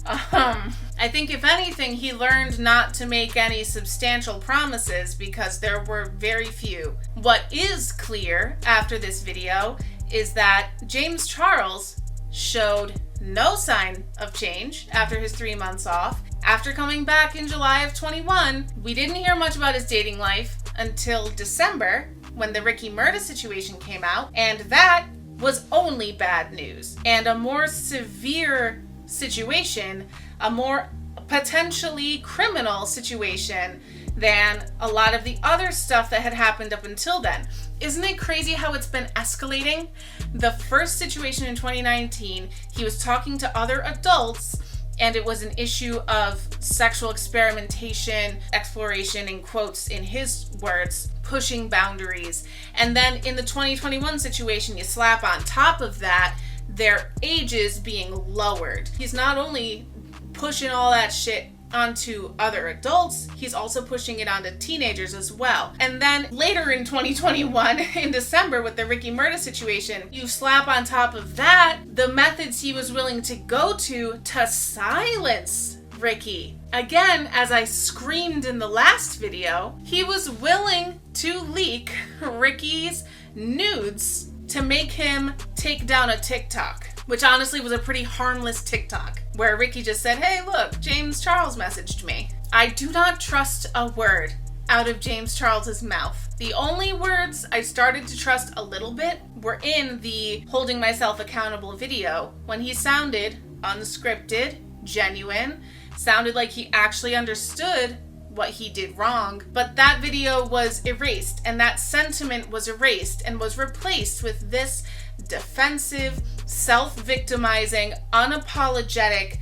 I think if anything, he learned not to make any substantial promises because there were very few. What is clear after this video is that James Charles showed no sign of change after his 3 months off, After coming back in July of 21, we didn't hear much about his dating life until December, when the Ricky Murda situation came out, and that was only bad news. And a more severe situation, a more potentially criminal situation than a lot of the other stuff that had happened up until then. Isn't it crazy how it's been escalating? The first situation in 2019, he was talking to other adults, and it was an issue of sexual experimentation, exploration, in quotes, in his words, pushing boundaries. And then in the 2021 situation, you slap on top of that their ages being lowered. He's not only pushing all that shit onto other adults, he's also pushing it onto teenagers as well. And then later in 2021, in December, with the Ricky Murda situation, you slap on top of that the methods he was willing to go to silence Ricky. Again, as I screamed in the last video, he was willing to leak Ricky's nudes to make him take down a TikTok, which honestly was a pretty harmless TikTok, where Ricky just said, hey, look, James Charles messaged me. I do not trust a word out of James Charles's mouth. The only words I started to trust a little bit were in the holding myself accountable video, when he sounded unscripted, genuine, sounded like he actually understood what he did wrong. But that video was erased, and that sentiment was erased and was replaced with this defensive, self-victimizing, unapologetic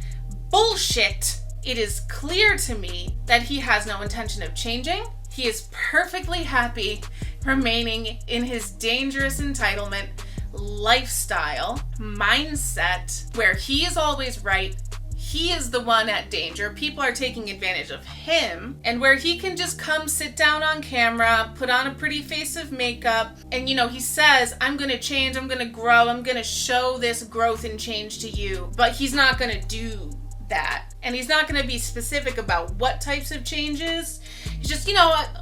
bullshit. It is clear to me that he has no intention of changing. He is perfectly happy remaining in his dangerous entitlement lifestyle mindset, where he is always right. He is the one at danger. People are taking advantage of him, and where he can just come sit down on camera, put on a pretty face of makeup, and he says, I'm gonna change, I'm gonna grow, I'm gonna show this growth and change to you. But he's not gonna do that. And he's not gonna be specific about what types of changes. He's just,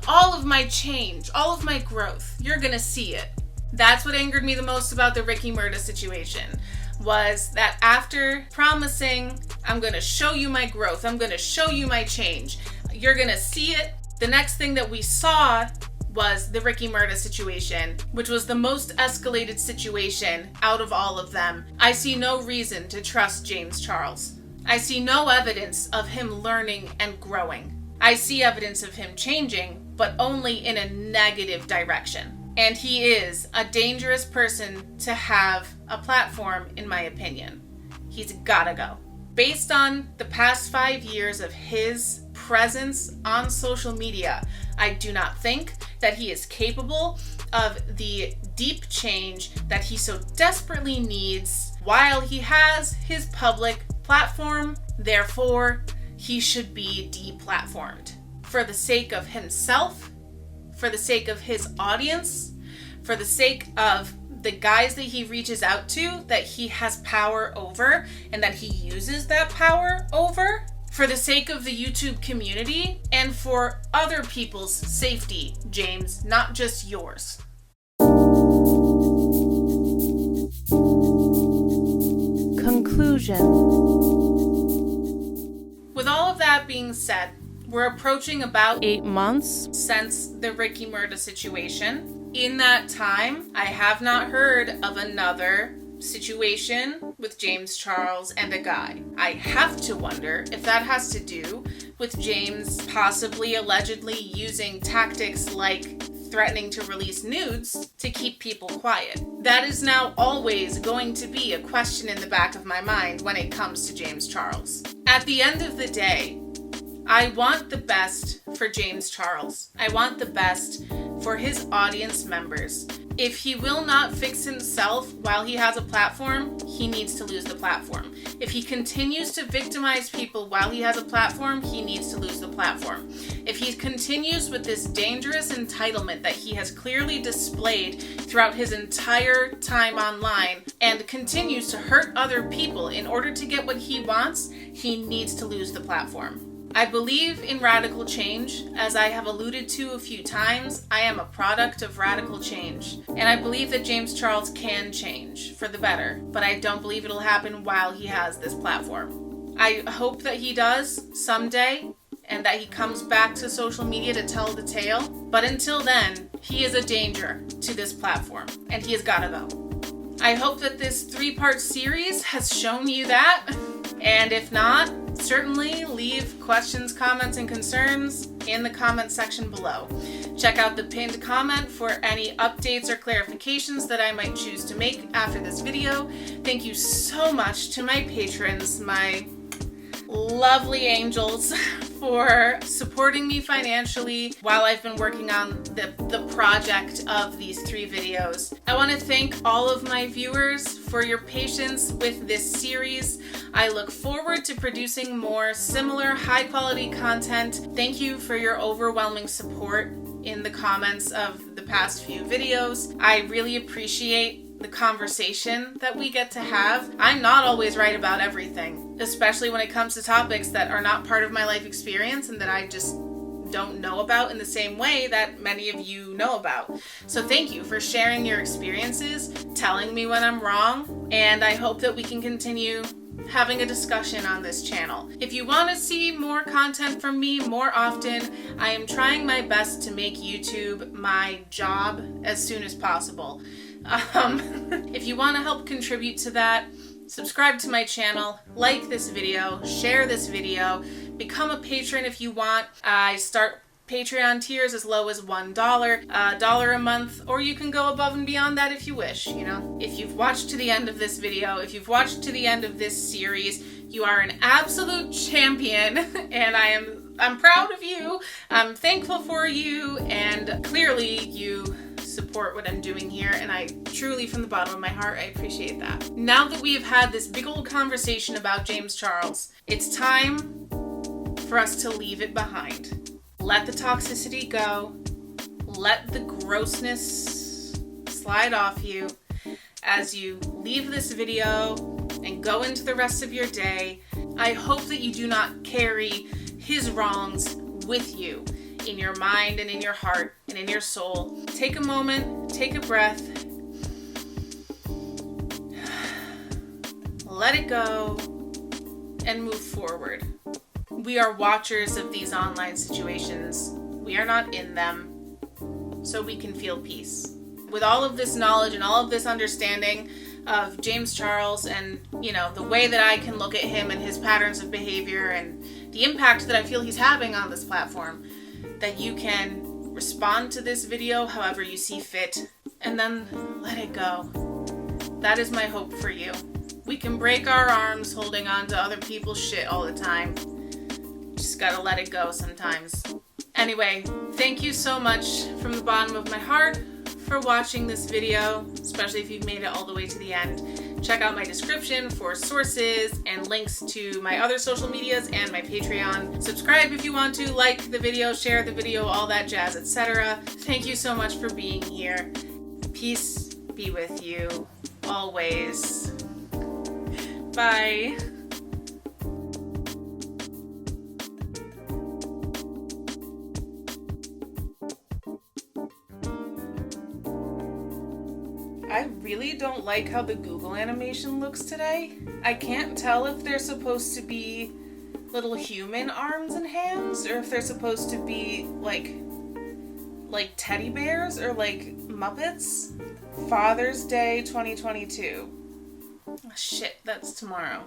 all of my change, all of my growth, you're gonna see it. That's what angered me the most about the Ricky Murda situation, was that after promising, I'm gonna show you my growth, I'm gonna show you my change, you're gonna see it, the next thing that we saw was the Ricky Murda situation, which was the most escalated situation out of all of them. I see no reason to trust James Charles. I see no evidence of him learning and growing. I see evidence of him changing, but only in a negative direction. And he is a dangerous person to have a platform, in my opinion. He's gotta go. Based on the past 5 years of his presence on social media, I do not think that he is capable of the deep change that he so desperately needs while he has his public platform. Therefore, he should be deplatformed. For the sake of himself, for the sake of his audience, for the sake of the guys that he reaches out to, that he has power over and that he uses that power over, for the sake of the YouTube community, and for other people's safety, James, not just yours. Conclusion. With all of that being said, we're approaching about 8 months since the Ricky Murda situation. In that time, I have not heard of another situation with James Charles and a guy. I have to wonder if that has to do with James possibly allegedly using tactics like threatening to release nudes to keep people quiet. That is now always going to be a question in the back of my mind when it comes to James Charles. At the end of the day, I want the best for James Charles. I want the best for his audience members. If he will not fix himself while he has a platform, he needs to lose the platform. If he continues to victimize people while he has a platform, he needs to lose the platform. If he continues with this dangerous entitlement that he has clearly displayed throughout his entire time online and continues to hurt other people in order to get what he wants, he needs to lose the platform. I believe in radical change. As I have alluded to a few times, I am a product of radical change. And I believe that James Charles can change for the better, but I don't believe it'll happen while he has this platform. I hope that he does someday and that he comes back to social media to tell the tale. But until then, he is a danger to this platform and he has gotta go. I hope that this 3-part series has shown you that. And if not, certainly leave questions, comments, and concerns in the comment section below. Check out the pinned comment for any updates or clarifications that I might choose to make after this video. Thank you so much to my patrons, my lovely angels, for supporting me financially while I've been working on the project of these 3 videos. I want to thank all of my viewers for your patience with this series. I look forward to producing more similar high-quality content. Thank you for your overwhelming support in the comments of the past few videos. I really appreciate the conversation that we get to have. I'm not always right about everything, especially when it comes to topics that are not part of my life experience and that I just don't know about in the same way that many of you know about. So thank you for sharing your experiences, telling me when I'm wrong, and I hope that we can continue having a discussion on this channel. If you want to see more content from me more often, I am trying my best to make YouTube my job as soon as possible. If you want to help contribute to that, subscribe to my channel, like this video, share this video, become a patron if you want. I start Patreon tiers as low as $1, $1 a month, or you can go above and beyond that if you wish, you know. If you've watched to the end of this video, if you've watched to the end of this series, you are an absolute champion, and I'm proud of you. I'm thankful for you, and clearly you support what I'm doing here, and I truly, from the bottom of my heart, I appreciate that. Now that we have had this big old conversation about James Charles, it's time for us to leave it behind. Let the toxicity go. Let the grossness slide off you as you leave this video and go into the rest of your day. I hope that you do not carry his wrongs with you in your mind and in your heart and in your soul. Take a moment, take a breath, let it go, and move forward. We are watchers of these online situations. We are not in them, so we can feel peace. With all of this knowledge and all of this understanding of James Charles and, you know, the way that I can look at him and his patterns of behavior and the impact that I feel he's having on this platform, that you can respond to this video however you see fit and then let it go. That is my hope for you. We can break our arms holding on to other people's shit all the time. Just gotta let it go sometimes. Anyway, thank you so much from the bottom of my heart for watching this video, especially if you've made it all the way to the end. Check out my description for sources and links to my other social medias and my Patreon. Subscribe if you want to, like the video, share the video, all that jazz, etc. Thank you so much for being here. Peace be with you always. Bye. I really don't like how the Google animation looks today. I can't tell if they're supposed to be little human arms and hands or if they're supposed to be like teddy bears or like Muppets. Father's Day 2022. Shit, that's tomorrow.